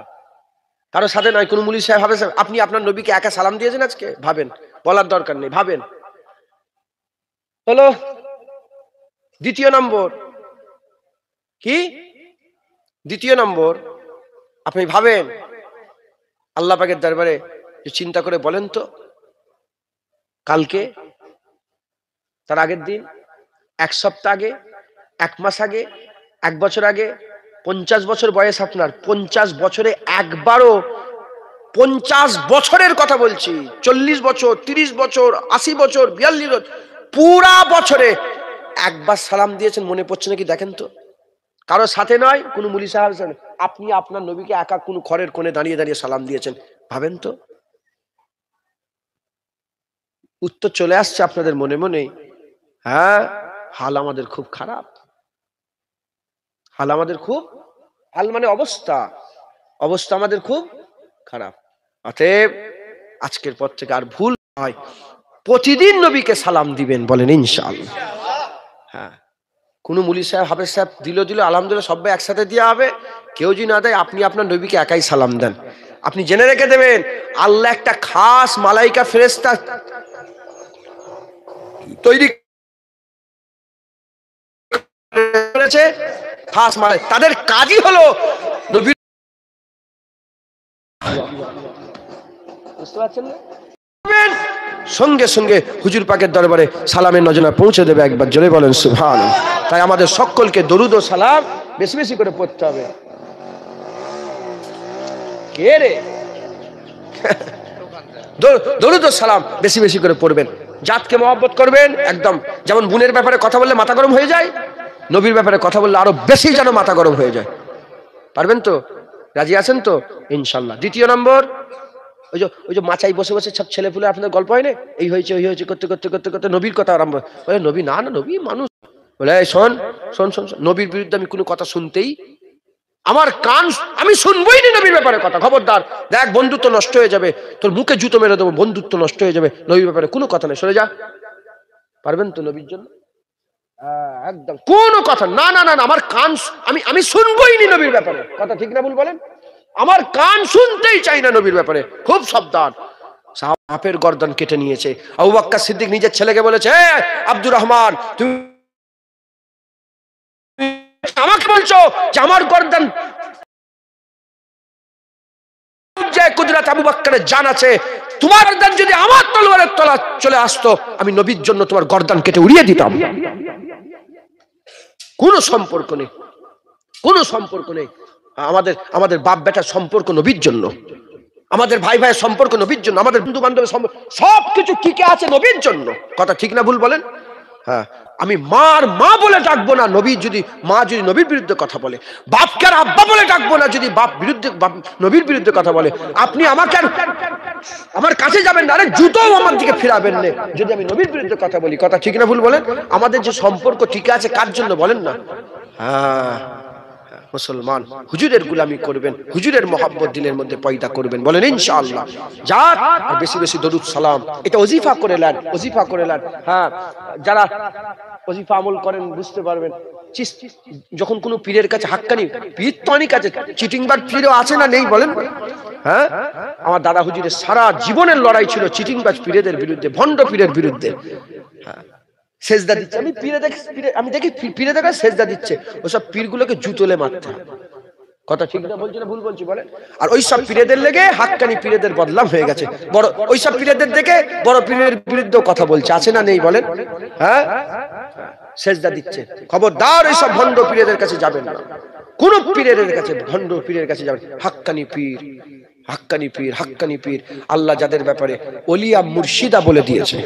কারো সাথে নয়। কোন মুলি সাহেব ভাবে আপনি আপনার নবীকে একা সালাম দিয়েছেন আজকে? ভাবেন, বলার দরকার নেই, ভাবেন। হলো দ্বিতীয় নম্বর কি? দ্বিতীয় নম্বর, আপনি ভাবেন আল্লাহ পাকের দরবারে চিন্তা করে বলেন তো, কালকে, তার আগের দিন, এক সপ্তাহ আগে, এক মাস আগে, 1 বছর আগে 50 বছর বয়স আপনার, 50 বছরে একবারও, 50 বছরের কথা বলছি, 40 বছর, 30 বছর, 80 বছর, 42 বছর, পুরা বছরে একবার সালাম দিয়েছেন মনে পড়ছে নাকি দেখেন তো? কারো সাথে নয়, কোনো মুলি সাহেব, আপনি আপনার নবীকে একা কোনো ঘরের কোণে দাঁড়িয়ে দাঁড়িয়ে সালাম দিয়েছেন, ভাবেন তো। উত্তর চলে আসছে আপনাদের মনে মনে, হ্যাঁ, হাল আমাদের খুব খারাপ, হাল আমাদের খুব, হাল মানে অবস্থা, অবস্থা আমাদের খুব খারাপ। অতএব আজকের পর থেকে আর ভুল হয়, প্রতিদিন নবীকে সালাম দিবেন, বলেন ইনশাআল্লাহ। হ্যাঁ, কোনো মুলি সাহেব হাফেজ সাহেব দিল আলহামদুলিল্লাহ সবাই একসাথে দেওয়া হবে, কেউ যদি না দেয় আপনি আপনার নবীকে একাই সালাম দেন। আপনি জেনে রেখে দেবেন, আল্লাহ একটা খাস মালাইকা ফেরেশতা তৈরি করেছে, খাস মালাইকা, তাদের কাজই হলো নবীর, বুঝতে পারছেন না? সঙ্গে সঙ্গে হুজুর পাকের দরবারে সালামের নজরা পৌঁছে দেবে, একবার জোরে বলেন সুবহানাল্লাহ। তাই আমাদের সকলকে দরুদ ও সালাম বেশি বেশি করে পড়তে হবে। কে রে? দরুদ ও সালাম বেশি বেশি করে পড়বেন, জাতকে মহব্বত করবেন একদম। যেমন বোনের ব্যাপারে কথা বললে মাথা গরম হয়ে যায়, নবীর ব্যাপারে কথা বললে আরো বেশি যেন মাথা গরম হয়ে যায়। পারবেন তো? রাজি আছেন তো? ইনশাল্লাহ। দ্বিতীয় নম্বর, ওই যে মাচাই বসে বসে সব ছেলেপুলে আপনাদের গল্প হয় না, এই হয়েছে ওই হয়েছে করতে করতে করতে করতে নবীর কথা আরম্ভ, বলে নবী না, নবী মানুষ, বলে শোন শোন শোন, নবীর বিরুদ্ধে আমি কোনো কথা শুনতেই আমার কান, আমি শুনবই না নবীর ব্যাপারে কথা, খবরদার। দেখ বন্ধুত্ব নষ্ট হয়ে যাবে, তোর মুখে জুতো মেরে দেবো, বন্ধুত্ব নষ্ট হয়ে যাবে, নবীর ব্যাপারে কোনো কথা নেই, সরে যা। পারবেন তো নবীর জন্য? একদম কোনো কথা না, না না না, আমার কান, আমি শুনবই নি নবীর ব্যাপারে কথা, ঠিক না ভুল বলেন? আমার কান শুনতেই চাই না নবীর ব্যাপারে, খুব সাবধান। সাহাবের গর্দান কেটে নিয়েছে। আবু বকর সিদ্দিক নিজের ছেলেকে বলেছে, আব্দুর রহমান তুমি আমাকে বলছো যে আমার গর্দান, যে কুদরত আবু বকরের জান আছে, তোমার গর্দান যদি আমার তলোয়ারের তলা চলে আসতো, আমি নবীর জন্য তোমার গর্দান কেটে উড়িয়ে দিতাম। কোনো সম্পর্ক নেই, কোনো সম্পর্ক নেই। আমাদের বাপ বেটার সম্পর্ক নবীর জন্য, আমাদের ভাই ভাইয়ের সম্পর্ক নবীর জন্য, আমাদের বন্ধু বান্ধবের সম্পর্ক, সবকিছু টিকে আছে নবীর জন্য, কথা ঠিক না ভুল বলেন? হ্যাঁ, আমি মার মা বলে ডাকবো না মা যদি নবীর বিরুদ্ধে কথা বলে, বাপকে আর আব্বা বলে ডাকবো না যদি বাপ নবীর বিরুদ্ধে কথা বলে। আপনি আমাকে আমার কাছে যাবেন না, আরে জুতোও আমার দিকে ফিরাবেন না যদি আমি নবীর বিরুদ্ধে কথা বলি, কথা ঠিক না ভুল বলেন? আমাদের যে সম্পর্ক টিকে আছে কার জন্য বলেন না? হ্যাঁ, মুসলমান হুজুরের গোলামি করবেন, হুজুরের মহব্বত দিলের মধ্যে পয়দা করবেন, বলেন ইনশাআল্লাহ। যার আর বেশি বেশি দরুদ সালাম, এটা ওজিফা করে নেন, ওজিফা করে নেন। হ্যাঁ, যারা ওজিফা আমল করেন বুঝতে পারবেন, যখন কোনো পীরের কাছে হাক্কানি পীর, তো অনেক আছে, চিটিংবাজ পীরও আছে না নেই বলেন? হ্যাঁ, আমার দাদা হুজুরের সারা জীবনের লড়াই ছিল চিটিংবাজ পীরেদের বিরুদ্ধে, ভণ্ড পীরের বিরুদ্ধে। হ্যাঁ, সেজদা দিচ্ছে, আমি দেখি পীরে দেখা সেজদা দিচ্ছে, ওসব পীরগুলোকে জুতোলে মারতে, কথা ঠিক না বলছি না ভুল বলছি বলেন? আর ওই সব পীরেদের লেগে হাক্কানি পীরেদের বদলাম হয়ে গেছে, বড় ওই সব পীরেদের দেখে বড় পীরের বিরুদ্ধেও কথা বলছে, আছে না নেই বলেন? হ্যাঁ, সেজদা দিচ্ছে, খবরদার ওই সব ভণ্ড পীরেদের কাছে যাবেন না, কোন পীরের কাছে, ভণ্ড পীরের কাছে যাবেন। হাক্কানি পীর, হাক্কানি পীর, হাক্কানি পীর, আল্লাহ যাদের ব্যাপারে ওলিয়া মুর্শিদা বলে দিয়েছে,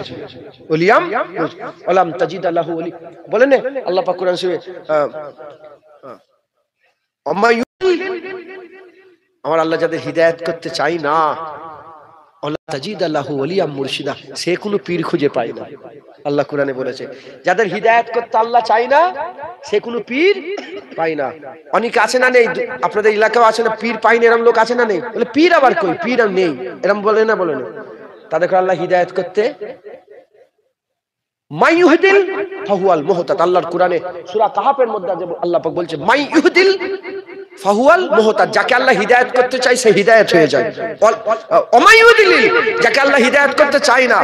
ওলিয়াম ওলাম তাজিদ আল্লাহু ওলি, বলেন না আল্লাহ পাক কোরআন শরীফে, আমার আল্লাহ যাদের হিদায়াত করতে চাই না, আল্লাহ তাজিদ আল্লাহু ওলিয়াম মুর্শিদা, সে কোনো পীর খুঁজে পায় না। আল্লাহ কোরআনে বলেছে যাদের হিদায়াত করতে আল্লাহ চাই না, সে কোনো পীর পাই না। অনেকে আছে না নেই, আপনাদের এলাকাও আছে না, পীর পাইনি এরকম লোক আছে না নেই? বলে পীর আবার কই, পীর আর নেই এরকম বলে না, বলে না? তাদেরকে আল্লাহ হিদায়াত করতে, মাই ইউহদিল ফাহুয়াল মুহতাদ, আল্লাহর কোরআনে সূরা কাহাফের মধ্যে আল্লাহ পাক বলছে মাই ইউহদিল ফাহুয়াল মুহতাদ, যাকে আল্লাহ হিদায়াত করতে চাই সে হিদায়াত হয়ে যায়। ওমাই ইউহদিল, যাকে আল্লাহ হিদায়াত করতে চাই না,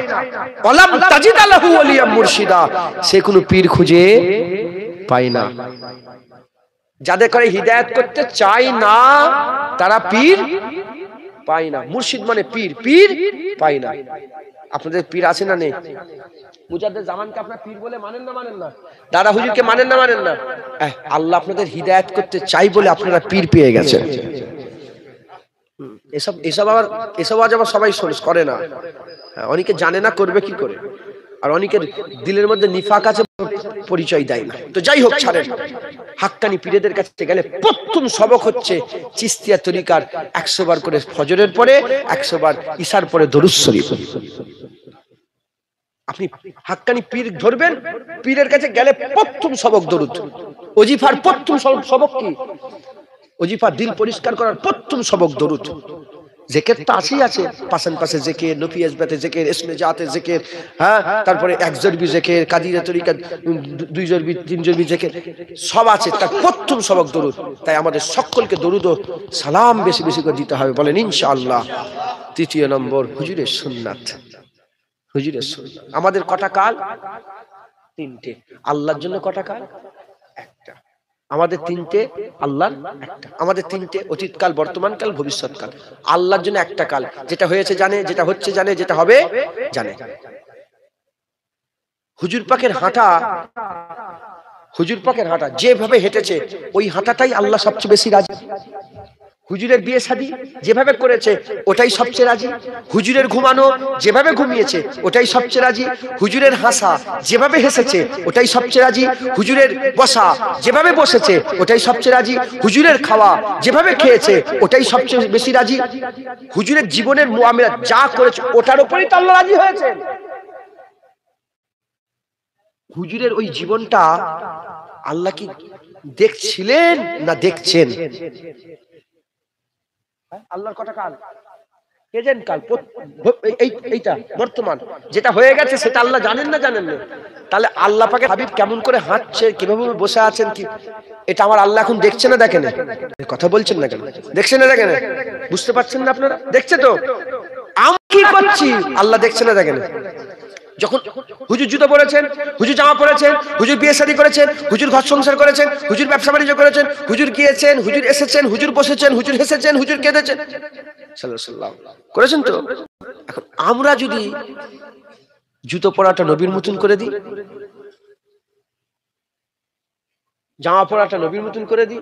ওয়ালাম তাজিদ লাহু ওলিয়াম মুর্শিদা, সে কোনো পীর খুঁজে পায় না। যাদের করে হিদায়াত করতে চাই না তারা পীর পাই না। মুর্শিদ মানে পীর, পীর পাই না। আপনাদের পীর আছে না নেই? মুজাদ্দেদ জামানকে আপনারা পীর বলে মানেন না মানেন না? দাদা হুজুরকে মানেন না মানেন না? আল্লাহ আপনাদের হিদায়াত করতে চাই বলে আপনারা পীর পেয়ে গেছেন। এসব আজ আবার সবাই করে না। অনেকে জানে না, করবে কি করে। আর অনেকের দিলের মধ্যে নিফাক আছে, পরিচয় দেয় না। তো যাই হোক, ছাড়েন। হাক্কানি পীরদের কাছে গেলে প্রথম সবক হচ্ছে চিশতিয়া তরিকার 100 বার করে ফজরের পরে, 100 বার ইশার পরে দরুদ শরীফ। আপনি হাক্কানি পীর ধরবেন, পীরের কাছে গেলে প্রথম সবক দরুদ। ওজিফার প্রথম সবক কি? ওজিফার দিল পরিষ্কার করার প্রথম সবক দরুদ। জিকির তো আছে, পাশান পাশে জিকির, নফি আসবাতে জিকির, ইসমে জাতে জিকির, হ্যাঁ, তারপরে একজরবি জিকির, কাদিরা তরিকা 2 জরবি 3 জরবি জিকির সব আছে। তার প্রথম সবক দরুদ। তাই আমাদের সকলকে দরুদ ও সালাম বেশি বেশি করে দিতে হবে, বলেন ইনশাআল্লাহ। তৃতীয় নম্বর, হুজুরের সুন্নাত। হুজুরের সুন্নাত। আমাদের কটা কাল? 3টে। আল্লাহর জন্য কটা কাল? 1টা। আমাদের 3টে, আল্লাহর 1টা। আমাদের 3টে, অতীতকাল, বর্তমানকাল, ভবিষ্যৎকাল। আল্লাহর জন্য 1টা কাল, যেটা হয়েছে জানে, যেটা হচ্ছে জানে, যেটা হবে জানে। হুজুর পাকের হাঁটা, হুজুর পাকের হাঁটা যেভাবে হেঁটেছে, ওই হাঁটাটাই আল্লাহ সবচেয়ে বেশি রাজি। হুজুরের বিয়ে শাদী যেভাবে করেছে, ওটাই সবচেয়ে রাজি। হুজুরের ঘুমানো যেভাবে ঘুমিয়েছে, ওটাই সবচেয়ে রাজি। হুজুরের হাসা যেভাবে হেসেছে, ওটাই সবচেয়ে রাজি। হুজুরের বসা যেভাবে বসেছে, ওটাই সবচেয়ে রাজি। হুজুরের খাওয়া যেভাবে খেয়েছে, ওটাই সবচেয়ে বেশি রাজি। হুজুরের জীবনের মুআমিলাত যা করেছে, ওটার উপরেই তো আল্লাহ রাজি হয়েছেন। হুজুরের ওই জীবনটা আল্লাহ কি দেখছিলেন না দেখছেন? আল্লাহর কটা কাল? প্রেজেন্ট কাল, এইটা বর্তমান। যেটা হয়ে গেছে সেটা আল্লাহ জানেন না জানেন না? তাহলে আল্লাহ পাকের হাবিব কেমন করে হাঁটছে, কিভাবে বসে আছেন, কি এটা আমার আল্লাহ এখন দেখছে না দেখেন? কথা বলছেন না কেন? দেখছেন না দেখেন? বুঝতে পারছেন না আপনারা? দেখছে তো। আমি কি করছি আল্লাহ দেখছে না দেখেন? যখন হুজুর জুতো পরেছেন, হুজুর জামা পরেছেন, হুজুর বিয়ে শাদী করেছেন, হুজুর ঘর সংসার করেছেন, হুজুর ব্যবসা বাণিজ্য করেছেন, হুজুর গিয়েছেন, হুজুর এসেছেন, হুজুর বসেছেন, হুজুর হেসেছেন, হুজুর কেঁদেছেন, করেছেন তো। এখন আমরা যদি জুতো পরাটা নবীর মতন করে দিই, জামা পরাটা নবীর মতন করে দিই,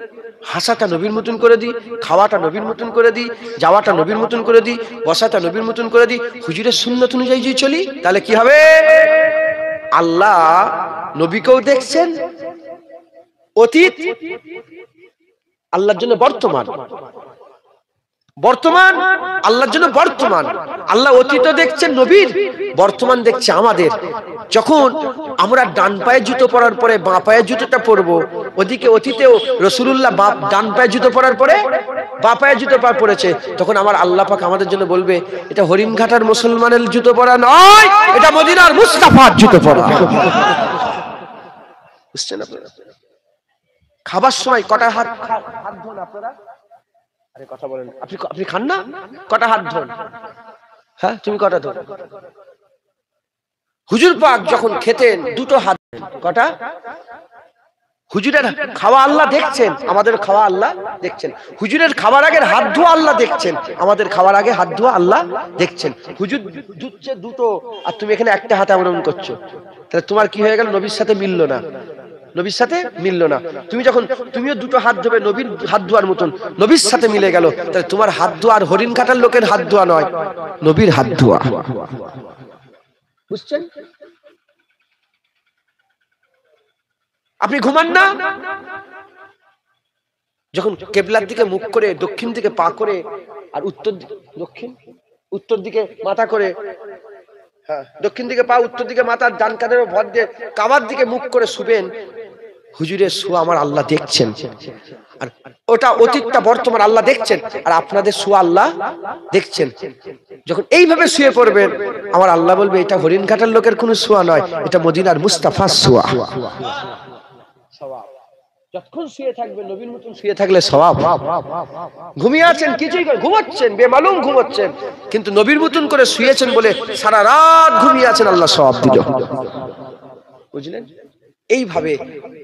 হাসাটা নবীর মতন করে দিই, খাওয়াটা নবীর মতন করে দিই, যাওয়াটা নবীর মতন করে দিই, বসাটা নবীর মতন করে দিই, হুজুরের সুন্নাত অনুযায়ী যদি চলি, তাহলে কি হবে? আল্লাহ নবীকেও দেখছেন, অতীত আল্লাহর জন্য বর্তমান, বর্তমান আল্লাহর জন্য বর্তমান। আল্লাহ অতীত দেখছেন নবীর, বর্তমান দেখছে আমাদের। যখন আমরা ডান পায়ে জুতো পরার পরে বাঁ পায়ে জুতোটা পরবো, ওদিকে অতীতেও রাসূলুল্লাহ ডান পায়ে জুতো পরার পরে বাঁ পায়ে জুতো পরেছে, তখন আমার আল্লাহ পাক আমাদের জন্য বলবে, এটা হরিণঘাটার মুসলমানের জুতো পরা নয়, এটা মদিনার মুস্তাফার জুতো পরা। বুঝছেন আপনারা? খাবার সময় কটা হাত ধোন আপনারা? আরে কথা বলেন, আপনি খান না? কটা হাত ধোন? হ্যাঁ, তুমি কটা ধোন? হুজুর পাক যখন খেতেন 2টো হাত। কটা? হুজুরের খাওয়া আল্লাহ দেখছেন, আমাদের খাওয়া আল্লাহ দেখছেন। হুজুরের খাবার আগে হাত ধোয়া আল্লাহ দেখছেন, আমাদের খাওয়ার আগে হাত ধোয়া আল্লাহ দেখছেন। হুজুর ধুচ্ছে 2টো, আর তুমি এখানে একটা হাতে এমন করছো, তাহলে তোমার কি হয়ে গেল? নবীর সাথে মিললো না, নবীর সাথে মিললো না। তুমি যখন তুমিও 2টো হাত ধোবে নবীর হাত ধোয়ার মতন, নবীর সাথে মিলে গেল, তাহলে তোমার হাত ধোয়া আর হরিণ কাটার লোকের হাত ধোয়া নয়, নবীর হাত ধোয়া। বুঝছেন? আপনি ঘুমান না? যখন কেবলার দিকে মুখ করে, দক্ষিণ দিকে পা করে, আর উত্তর দিকে মাথা করে, হ্যাঁ, দক্ষিণ দিকে পা, উত্তর দিকে মাথা, ডান কাঁধের ভর দিয়ে কাবার দিকে মুখ করে শুবেন, হুজুরের শোয়া আমার আল্লাহ দেখছেন। আর ওটা অতীতটা বর্তমান আল্লাহ দেখছেন, আর আপনাদের শোয়া আল্লাহ দেখছেন। যখন এইভাবে শুয়ে পড়বেন, আমার আল্লাহ বলবে, এটা হরিণঘাটার লোকের কোনো শোয়া নয়, এটা মদিনার মুস্তাফার শোয়া। যতক্ষণ শুয়ে থাকবেন নবীর মতন শুয়ে থাকলে সওয়াব। ঘুমিয়ে আছেন, কিছুই ঘুমাচ্ছেন, বেমালুম ঘুমাচ্ছেন, কিন্তু নবীর মতন করে শুয়েছেন বলে সারা রাত ঘুমিয়ে আছেন, আল্লাহ সওয়াব দিল। বুঝলেন? এইভাবে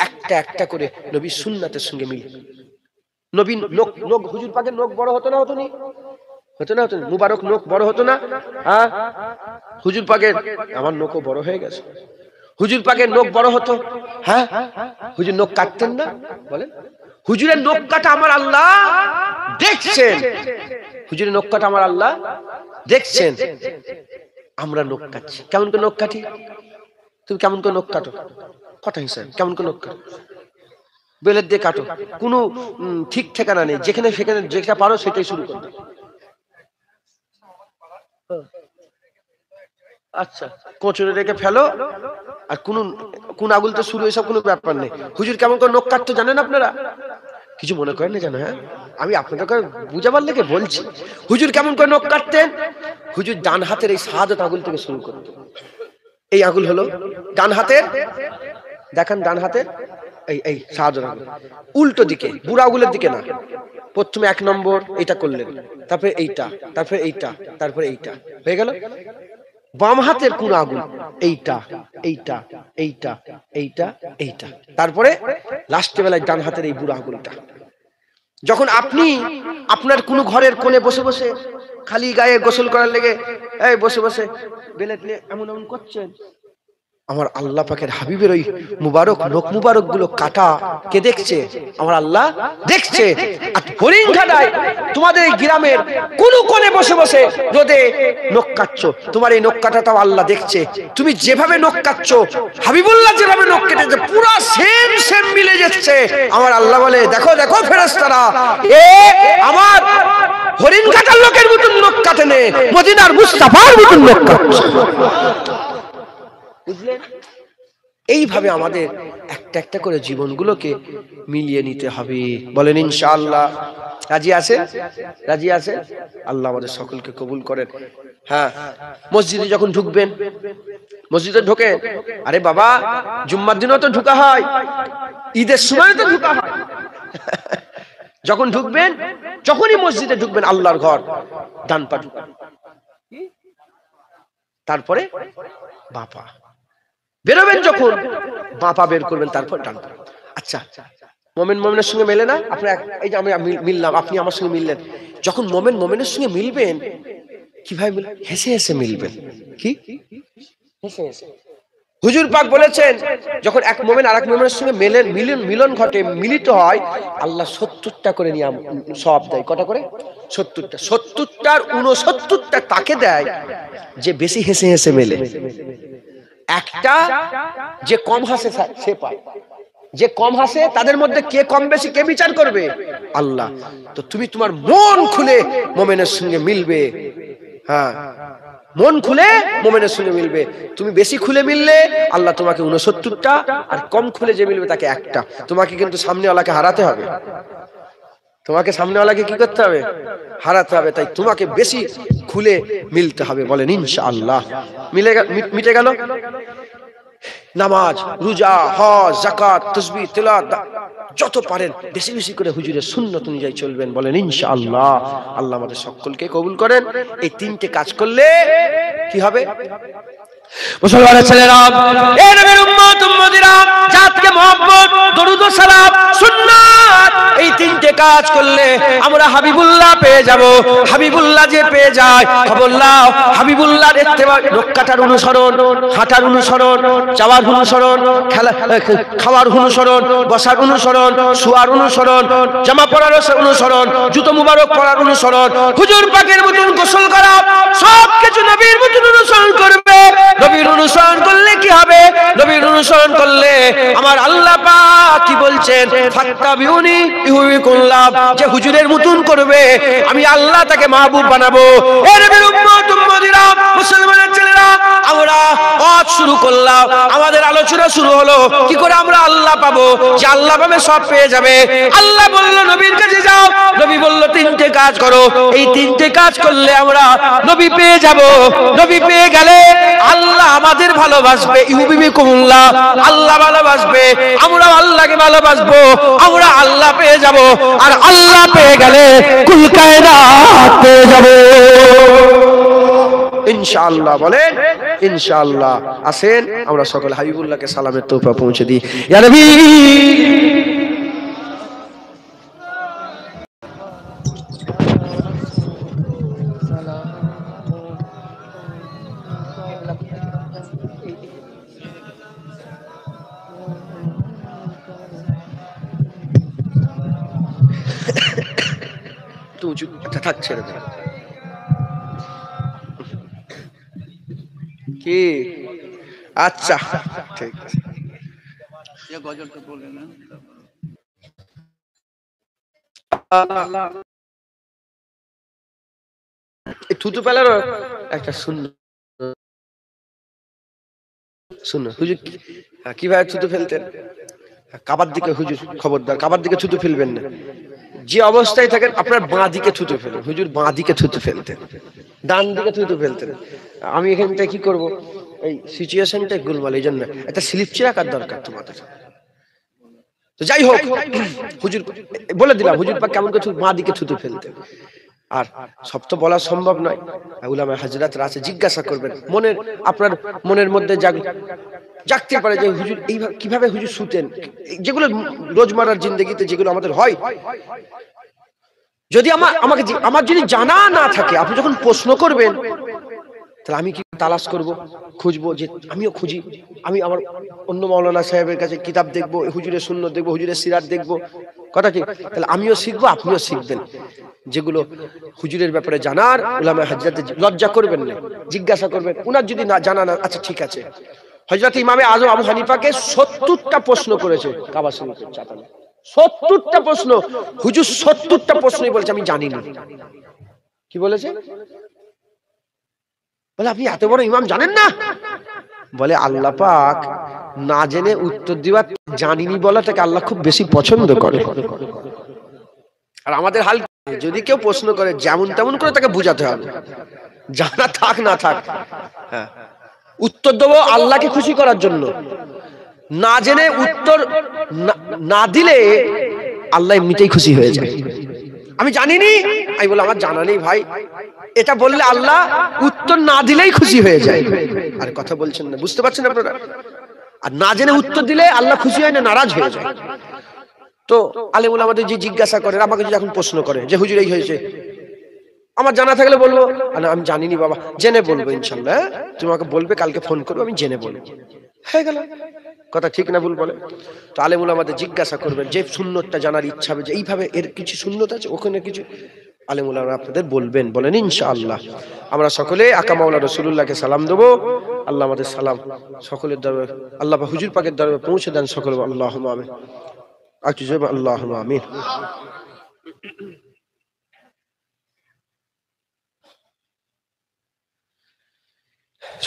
একটা একটা করে নবীর সুন্নাতের সঙ্গে মিল। নবীর নখ, হুজুর পাকের নখ বড় হতো না হতো নি? হতো না? হতো না? মুবারক নখ বড় হতো না? হ্যাঁ, হুজুর পাকের, আমার নখও বড় হয়ে গেছে, হুজুর পাকের নখ বড় হতো। হ্যাঁ, হুজুর নখ কাটতেন না? বলেন, হুজুরের নখ কাটা আমার আল্লাহ দেখছেন, হুজুরের নখ কাটা আমার আল্লাহ দেখছেন। আমরা নখ কাটছি, কেমন করে নখ কাটি? তুমি কেমন করে নখ কাটো? কথা হিসাবে কেমন করে নখ কাটো? বেলের দিয়ে কাটো, কোনো ঠিক ঠিকানা নেই, যেখানে সেখানে যেটা পারো সেটাই শুরু করো। আচ্ছা, কোচরে রেখে ফেলো, আর কোন আগুল তো শুরু, এসব কোনো ব্যাপার নেই। হুজুর কেমন করে নখ কাটতো জানেন আপনারা? কিছু মনে করেন না জানো? হ্যাঁ, আমি আপনাদেরকে বুঝাবার লেগে বলছি। হুজুর কেমন করে নখ কাটতেন? হুজুর ডান হাতের এই শাহাদাত আগুল থেকে শুরু করতেন। এই আগুল হলো ডান হাতের, দেখেন ডান হাতের এই শাহাদাত আগুল উল্টো দিকে, বুড়া আগুলের দিকে না। প্রথমে 1 নম্বর এটা করলেন, তারপরে এইটা, তারপরে এইটা, তারপরে এইটা, হয়ে গেল। বাম হাতের কোন আগুন? এইটা, এইটা, এইটা, এইটা, এইটা, তারপরে লাস্টে বেলায় ডান হাতের এই বুড়া আগুনটা। যখন আপনি আপনার কোন ঘরের কোণে বসে বসে খালি গায়ে গোসল করার লেগে এই বসে বসে বেলেট নিয়ে এমন এমন করছেন, আমার আল্লাহ পাকের হাবিবের ওই মুবারক নখ মুবারক গুলো কাটা কে দেখছে? আমার আল্লাহ দেখছে। আর হরিণঘাটায় তোমাদের এই গ্রামের কোন কোণে বসে বসে রোদে নখ কাটছো, তোমার এই নখ কাটাটাও আল্লাহ দেখছে। তুমি যেভাবে নখ কাটছো, হাবিবুল্লাহ যেভাবে নখ কেটেছে, পুরো সেম সেম মিলে যাচ্ছে। আমার আল্লাহ বলে, দেখো দেখো ফেরেশতারা, এ আমার হরিণঘাটার লোকের মতন নখ কাটে নে, মদিনার মুস্তাফার মতন নখ কাটছে। বুঝলেন? এইভাবে আমাদের একটা একটা করে জীবনগুলোকে মিলিয়ে নিতে হবে। বলেন ইনশাআল্লাহ। রাজি আছে? রাজি আছে? আল্লাহ আমাদের সকলকে কবুল করেন। হ্যাঁ, মসজিদে যখন ঢুকবেন, মসজিদে ঢোকে, আরে বাবা জুম্মার দিনও তো ঢুকা হয়, ঈদের সময় তো ঢুকা হয়। যখন ঢুকবেন, যখনই মসজিদে ঢুকবেন আল্লাহর ঘর, ডান পা ঢুকান, তারপরে বাপা বেরোবেন, যখন বাপা বের করবেন তারপর ডান পা। আচ্ছা, মোমেন মোমেনের সঙ্গে মেলে না? আপনার এই যে আমি মিললাম, আপনি আমার সঙ্গে মিললেন, যখন মোমেন মোমেনের সঙ্গে মিলবেন কিভাবে মিলবেন? হেসে হেসে মিলবেন। কি? হেসে হেসে। হুজুর পাক বলেছেন, যখন এক মোমেন আরেক মোমেনের সঙ্গে মিলন ঘটে, মিলিত হয়, আল্লাহ 70টা করে নিয়ে সওয়াব দেয়। কটা করে? 70টা। 70টার 69টা তাকে দেয় যে বেশি হেসে হেসে মেলে। একটা যে কম হাসে সে পায়। যে কম হাসে তাদের মধ্যে কে কম বেশি কে বিচার করবে? আল্লাহ। তো তুমি তোমার মন খুলে মোমেনের সঙ্গে মিলবে। হ্যাঁ, মন খুলে মোমেনের সঙ্গে মিলবে। তুমি বেশি খুলে মিললে আল্লাহ তোমাকে 69টা, আর কম খুলে যে মিলবে তাকে একটা। তোমাকে কিন্তু সামনেওয়ালাকে হারাতে হবে। তোমাকে সামনেওয়ালাকে কি করতে হবে? হারাতে হবে। তাই তোমাকে বেশি খুলে মিলতে হবে। বলেন ইনশাআল্লাহ। মিটে গেল। নামাজ, রোজা, হজ, যাকাত, তাসবিহ, তিলাওয়াত যত পারেন বেশি বেশি করে হুজুরের সুন্নাত অনুযায়ী চলবেন। বলেন ইনশাআল্লাহ। আল্লাহ আমাদের সকলকে কবুল করেন। এই 3টে কাজ করলে কি হবে? মুসলমানের ছেলেরা, এ নবীর উম্মত উম্মতিরা, জাতকে মহব্বত, দরুদ ও সালাম, সুন্নাত, এই 3টে কাজ করলে আমরা হাবিবুল্লাহ পেয়ে যাব। হাবিবুল্লাহ যে পেয়ে যায়, খবর নাও, হাবিবুল্লাহর ইত্তেবা, নক্কাটার অনুসরণ, হাঁটার অনুসরণ, চাওয়ার অনুসরণ, খাওয়ার অনুসরণ, বসার অনুসরণ, শোয়ার অনুসরণ, জামা পরার অনুসরণ, জুতো মুবারক পরার অনুসরণ, হুজুর পাকের মতন গোসল করা, সব কিছু নবীর মতন অনুসরণ করবে। নবীর অনুসরণ করলে কি হবে? নবীর অনুসরণ করলে আমার আল্লাহ পাক কি বলছেন? ফাত্তাবিউনি ইউহিকুল্লাহ, যে হুজুরের মতন করবে আমি আল্লাহ তাকে মাহবুব বানাবো। এ নবীর উম্মত উম্মতিরা, মুসলমানের ছেলেরা, আমরা ওয়াজ শুরু করলাম, আমাদের আলোচনা শুরু হলো কি করে আমরা আল্লাহ পাবো। যে আল্লাহ পাবে সব পেয়ে যাবে। আল্লাহ বলল নবীর কাছে যাও, নবী বলল 3টে কাজ করো। এই 3টে কাজ করলে আমরা নবী পেয়ে যাব। নবী পেয়ে গেলে আল্লাহ আমাদের ভালোবাসবে। ইউহিবিকুমুল্লাহ, আল্লাহ ভালোবাসবে, আমরা আল্লাহকে ভালোবাসবো, আমরা আল্লাহ পেয়ে যাব। আর আল্লাহ পেয়ে গেলে কুল কায়নাত পেয়ে যাব ইনশাআল্লাহ। বলেন ইনশাআল্লাহ। আসেন আমরা সকল হাবিবুল্লাহকে সালামের তোহফা পৌঁছে দিই। ইয়া নবী। উঁচু থাক, ছেড়ে দেন। কি আচ্ছা ঠিক আছে, গজলটা বলে না। থুতু ফেলার একটা সুন্দর শুনুন হুজুর কিভাবে থুতু ফেলতেন। কাবার দিকে হুজুর, খবরদার কাবার দিকে থুতু ফেলবেন না। যে অবস্থায় থাকেন আপনার বাঁ দিকে থুতু ফেলেন। হুজুর বাঁ দিকে থুতু ফেলতেন, ডান দিকে থুতু ফেলতেন। আমি এখানটা কি করব, এই সিচুয়েশনটা গোলমাল, এই জন্য একটা স্লিপ রাখার দরকার তোমাদের। তো যাই হোক, হুজুর বলে দিলাম হুজুর পাক কেমন করে বাঁ দিকে থুতু ফেলতেন। আর সব তো বলা সম্ভব নয়, উলামা হাজরাতরা আছে, জিজ্ঞাসা করবেন। মনের আপনার মনের মধ্যে জাগতে পারে যে হুজুর এইভাবে কিভাবে হুজুর শুতেন, যেগুলো রোজমারার জিন্দেগিতে যেগুলো আমাদের হয়। যদি আমার যদি জানা না থাকে, আপনি যখন প্রশ্ন করবেন, তাহলে আমি কি তালাশ করব, খুঁজবো, যে আমিও খুঁজি, আমি আমার অন্য মাওলানা সাহেবের কাছে কিতাব দেখবো, হুজুরের সুন্নাত দেখবো, হুজুরের সিরাত দেখবো, কথা কি? তাহলে আমিও শিখবো, আপনিও শিখবেন। যেগুলো হুজুরের ব্যাপারে জানার, উলামা হাজরাতে লজ্জা করবেন না, জিজ্ঞাসা করবেন। উনার যদি না জানা না, আচ্ছা ঠিক আছে। হযরত ইমামে আযম আবু হানিফাকে ৭০টা প্রশ্ন করেছে কাবা শরীফের চাতালে, ৭০টা প্রশ্ন। হুজুর ৭০টা প্রশ্নই বলেছে আমি জানি না। কি বলেছে? বলে আপনি এত বড় ইমাম জানেন না? বলে আল্লাহ পাক না জেনে উত্তর দিবা, জানিনি বলাটাকে আল্লাহ খুব বেশি পছন্দ করে। আর আমাদের হাল, যদি কেউ প্রশ্ন করে যেমন তেমন করে তাকে বুঝাতে হবে, জানা থাক না থাক। হ্যাঁ, উত্তর দেবো আল্লাহকে খুশি করার জন্য। না জেনে উত্তর না দিলে আল্লাহ এমনিতেই খুশি হয়ে যায়। আমি জানিনি, আমি বলি আমার জানা নেই ভাই, এটা বললে আল্লাহ উত্তর না দিলেই খুশি হয়ে যায়। আর কথা বলছেন না, বুঝতে পারছেন আপনারা? আর না জেনে উত্তর দিলে আল্লাহ খুশি হয় না, নারাজ হয়ে যায়। তো আলেমুল আমাদের যে জিজ্ঞাসা করে, আমাকে যদি এখন প্রশ্ন করে যে হুজুর এই হয়েছে, আমার জানা থাকলে বলবো, আমি জানিনি বাবা, জেনে বলবো ইনশাল্লাহ। তুমি আমাকে বলবে, কালকে ফোন করবো, আমি জেনে বলবো, হয়ে গেল। কথা ঠিক না ভুল বলে? তো আলেমুল আমাদের জিজ্ঞাসা করবেন, যে সুন্নতটা জানার ইচ্ছা হবে, যে এইভাবে এর কিছু সুন্নত আছে, ওখানে কিছু, আলেমুল আপনাদের বলবেন, বলেন ইনশাআল্লাহ। আমরা সকলে আকা মাওলানা রাসূলুল্লাহকে সালাম দেবো। আল্লাহ আমাদের সালাম সকলের দরবারে, আল্লাহ হুজুর পাকের দরবারে পৌঁছে দেন সকলে। আল্লাহুম্মা আমিন। আল্লাহুম্মা আমিন।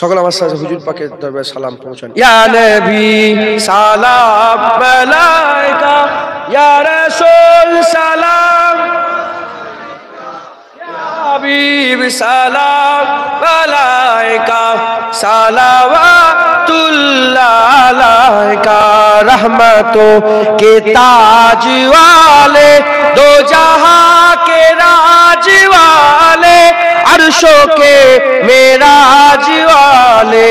সকল আমার সাথে হুজুর পাকের দরবারে সালাম পৌঁছান। ইয়া নবী সালাম আলাইকা, ইয়া রাসূল সালাম, ইয়া হাবিব সালাম আলাইকা, সালাওয়াতুল্লাহ আলাইকা। रहमतों के ताज वाले, दो जहां के राज वाले, अर्शों के मेराज वाले,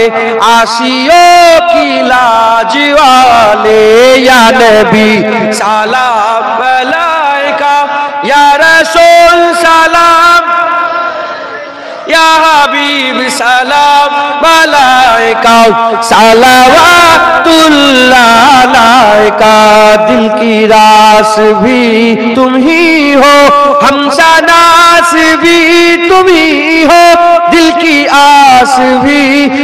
आसियों की लाज वाले, या नबी सलाम अलैका, या रसूल सलाम, या हबीब सलाम अलैका, सलावतुल्लाह अलैका। दिल की रास भी तुम ही हो, हमसनास भी तुम ही हो, दिल की आस भी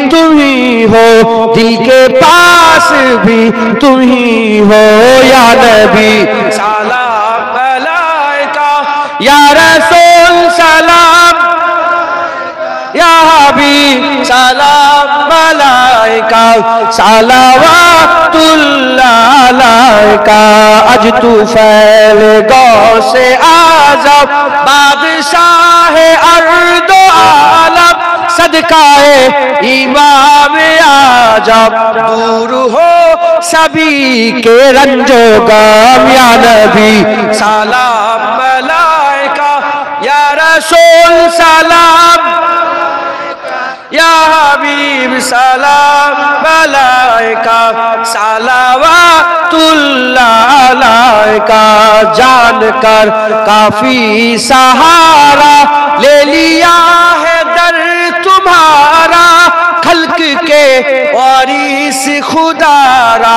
तुम ही हो, दिल के पास भी तुम ही हो, या नबी सलाम अलैका, या रसूल सलाम, या हबीब सलाम अलैका, सलावतुल्लाह अलैका। अज तू फैल गौ से आज़म, बादशाह अर्द आलम, सदकाए इमाम आज़म, दूर हो सभी के रंजो गम, या नबी सलाम अलैका, या रसूल सलाम, या हबीब सलाम अलैका, सलावतुल्लाह अलैका। जान कर काफी सहारा ले लिया है दर तुम्हारा, खल्क के वारिस खुदारा,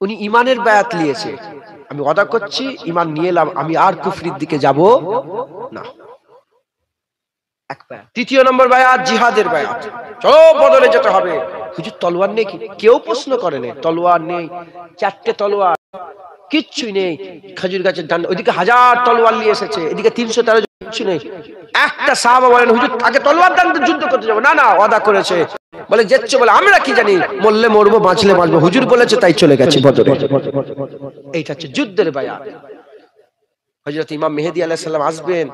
উনি ইমানের বায়াত নিয়েছে, আমি ওয়াদা করছি ইমান নিয়ে এলাম, আমি আর কুফরির দিকে যাব না। তৃতীয় নম্বর বায়াত জিহাদের বায়াত, চলো বদলে যেতে হবে। হুজুর তলোয়ার নেই, কেউ প্রশ্ন করে না, তলোয়ার নেই, 4টে তলোয়ার, কিচ্ছুই নেই। খেজুর গাছের ডান ওইদিকে 1000 তলোয়ার নিয়ে এসেছে, এদিকে 313, কিচ্ছু নেই। একটা সাহাবা বলেন হুজুর আগে তলোয়ার দান, যুদ্ধ করতে যাবো। না না, ওয়াদা করেছে। বলে যেচ্ছ, বলে আমরা কি জানি, মরলে মরবো বাঁচলে বাঁচবো, হুজুর বলেছে তাই চলে গেছে বদরে। এইটা হচ্ছে যুদ্ধের বায়াত। হযরত ইমাম মেহেদী আলাইহিস সালাম আসবেন,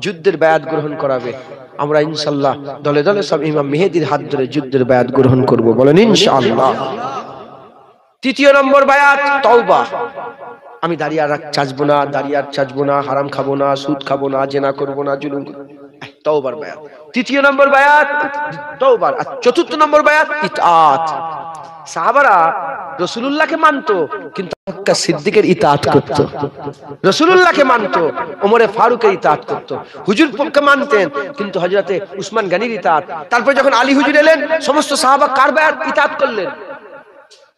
যুদ্ধের বায়াত গ্রহণ করাবে। আমরা ইনশাআল্লাহ দলে দলে সব ইমাম মেহেদীর হাত ধরে যুদ্ধের বায়াত গ্রহণ করব, বলেন ইনশাআল্লাহ। তৃতীয় নম্বর বায়াত তওবা। আমি দাঁড়িয়ে আর চাচবো না, দাঁড়িয়ে আর চাচবো না, হারাম খাবো না, সুদ খাবো না, জেনা করবো না, জুলুম করবো না। তওবার বায়াত। তৃতীয় নম্বর বায়াত তওবার। আর চতুর্থ নম্বর বায়াত ইতআত। সাহাবারা রাসূলুল্লাহকে মানতো কিন্তু আবু বকর সিদ্দিকের ইতআত করত, রাসূলুল্লাহকে মানতো ওমরে ফারুকের ইতআত করত, হুজুরকে মানতেন কিন্তু হযরতে উসমান গনির ইতআত। তারপর যখন আলী হুজুর এলেন, সমস্ত সাহাবা কার বায়াত ইতআত করলেন?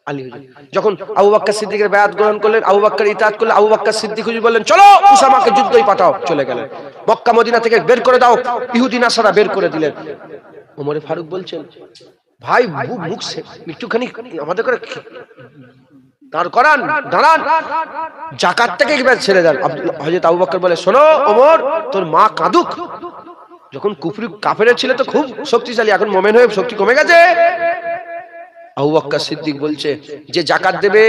আলী হুজুর। যখন আবু বকর সিদ্দিকের বায়াত গ্রহণ করলেন, আবু বকর ইতআত করলেন, আবু বকর সিদ্দিক হুজুর বললেন চলো উসামাকে যুদ্ধই পাঠাও, চলে গেলেন। মক্কা মদিনা থেকে বের করে দাও, ইহুদি নাসারা বের করে দিলেন। ওমরে ফারুক বলছেন ভাই মুখ একটুখানি আমাদের করে দাঁড় করান, দাঁড়ান, যাকাতটাকে একবার ছেড়ে দেন। হযরত আবু বকর বলে শোনো ওমর, তোর মা কাঁদুক, যখন কুফরি কাফের ছিল তো খুব শক্তিশালী, এখন মোমেন হয়ে শক্তি কমে গেছে। আবু বকর সিদ্দিক বলছে যে যাকাত দেবে,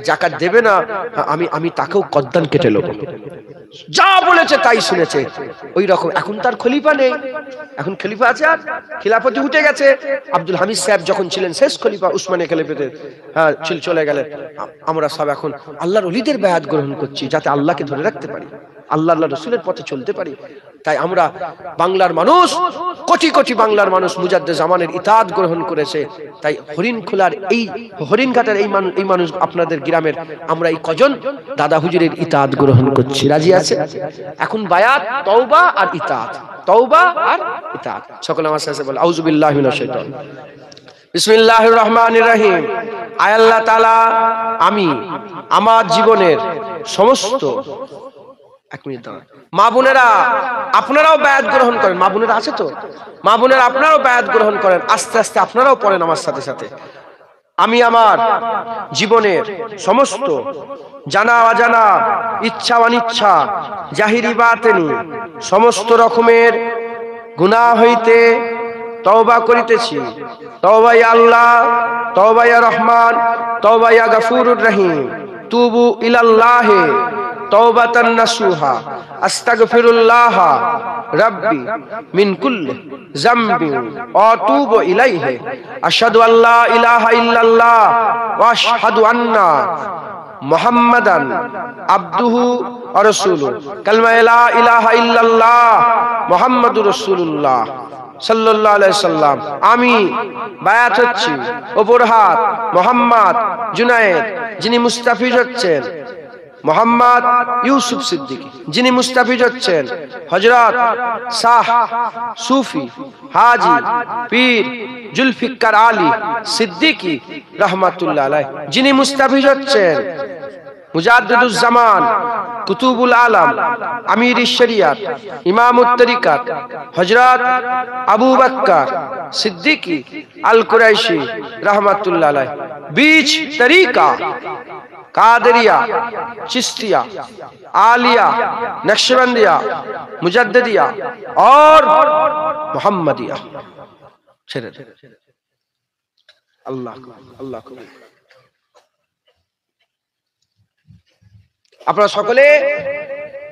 যাকাত দেবে না, আমি তাকেও কদ্দান কেটে নেব। যা বলেছে তাই শুনেছে। ওই রকম এখন তার খলিফা নেই, এখন খলিফা আছে আর খিলাফতে উঠে গেছে। আব্দুল হামিদ সাহেব যখন ছিলেন শেষ খলিফা উসমানীয় খলিফাতে, হ্যাঁ চলে গেলেন। আমরা সব এখন আল্লাহর ওলিদের বায়াত গ্রহণ করছি যাতে আল্লাহকে ধরে রাখতে পারি, আল্লাহ রাসূলের পথে চলতে পারি। তাই আমরা বাংলার মানুষ, কোটি কোটি বাংলার মানুষ মুজাদ্দেদ জামানের ইতাআত গ্রহণ করেছে। তাই হরিণখোলার এই হরিণঘাটের এই মানুষ আপনাদের গ্রামের আমরা এই কজন দাদা হুজুরের ইতাআত গ্রহণ করছি, রাজি আছে? এখন বায়াত তওবা আর ইতাআত, তওবা আর ইতাআত। সকলে আমার সাথে বলে আউযু বিল্লাহি মিনাশ শাইতানির বিসমিল্লাহির রহমানির রহিম। আয় আল্লাহ তাআলা, আমি আমার জীবনের সমস্ত, এক মিনিট দাঁড়ান, মা বোনেরা আপনারাও বায়াত গ্রহণ করেন। মা বোনেরা আছে তো? মা বোনেরা আপনারাও বায়াত গ্রহণ করেন, আস্তে আস্তে আপনারাও পড়েন আমার সাথে সাথে। আমি আমার জীবনের সমস্ত জানা অজানা, ইচ্ছা অনিচ্ছা, জাহিরি বাতিনি সমস্ত রকমের গুনাহ হইতে তওবা করিতেছি। তওবা ইয়া আল্লাহ, তওবা ইয়া রহমান, তওবা ইয়া গফুরুর রহিম। তুবু ইলাল্লাহি তওবাতান নাসুহা, আস্তাগফিরুল্লাহ রাব্বি মিন কুল্লি যামবি ওয়া আতুবু ইলাইহি। আশহাদু আল্লা ইলাহা ইল্লাল্লাহ ওয়া আশহাদু আন্না মুহাম্মাদান আবদুহু ওয়া রাসূলুহু। কালমা লা ইলাহা ইল্লাল্লাহ মুহাম্মাদুর রাসূলুল্লাহ সাল্লাল্লাহু আলাইহি সাল্লাম। আমি বায়াত হচ্ছি ওপর হাত মোহাম্মদ জুনায়েদ, যিনি মুস্তাফিজ হচ্ছেন মোহাম্মদ ইউসুফ সিদ্দিকী, যিনি মুস্তাফিজ হচ্ছেন হযরত শাহ সুফি হাজী পীর জুলফিকার আলী সিদ্দিকী রাহমাতুল্লাহ আলাইহি, যিনি মুস্তাফিজ হচ্ছেন মুজাদ্দিদুজ জামান কুতুবুল আলম আমির শরিয়ত ইমামুত তরিকত হযরত আবু বকর সিদ্দিকী আল কুরাইশি রাহমাতুল্লাহ আলাইহি। बीच तरीका कादरिया, चिश्तिया, आलिया, नक्शबंदिया, मुजद्दिदिया और मोहम्मदिया। अल्लाह अल्लाह को আপনারা সকলে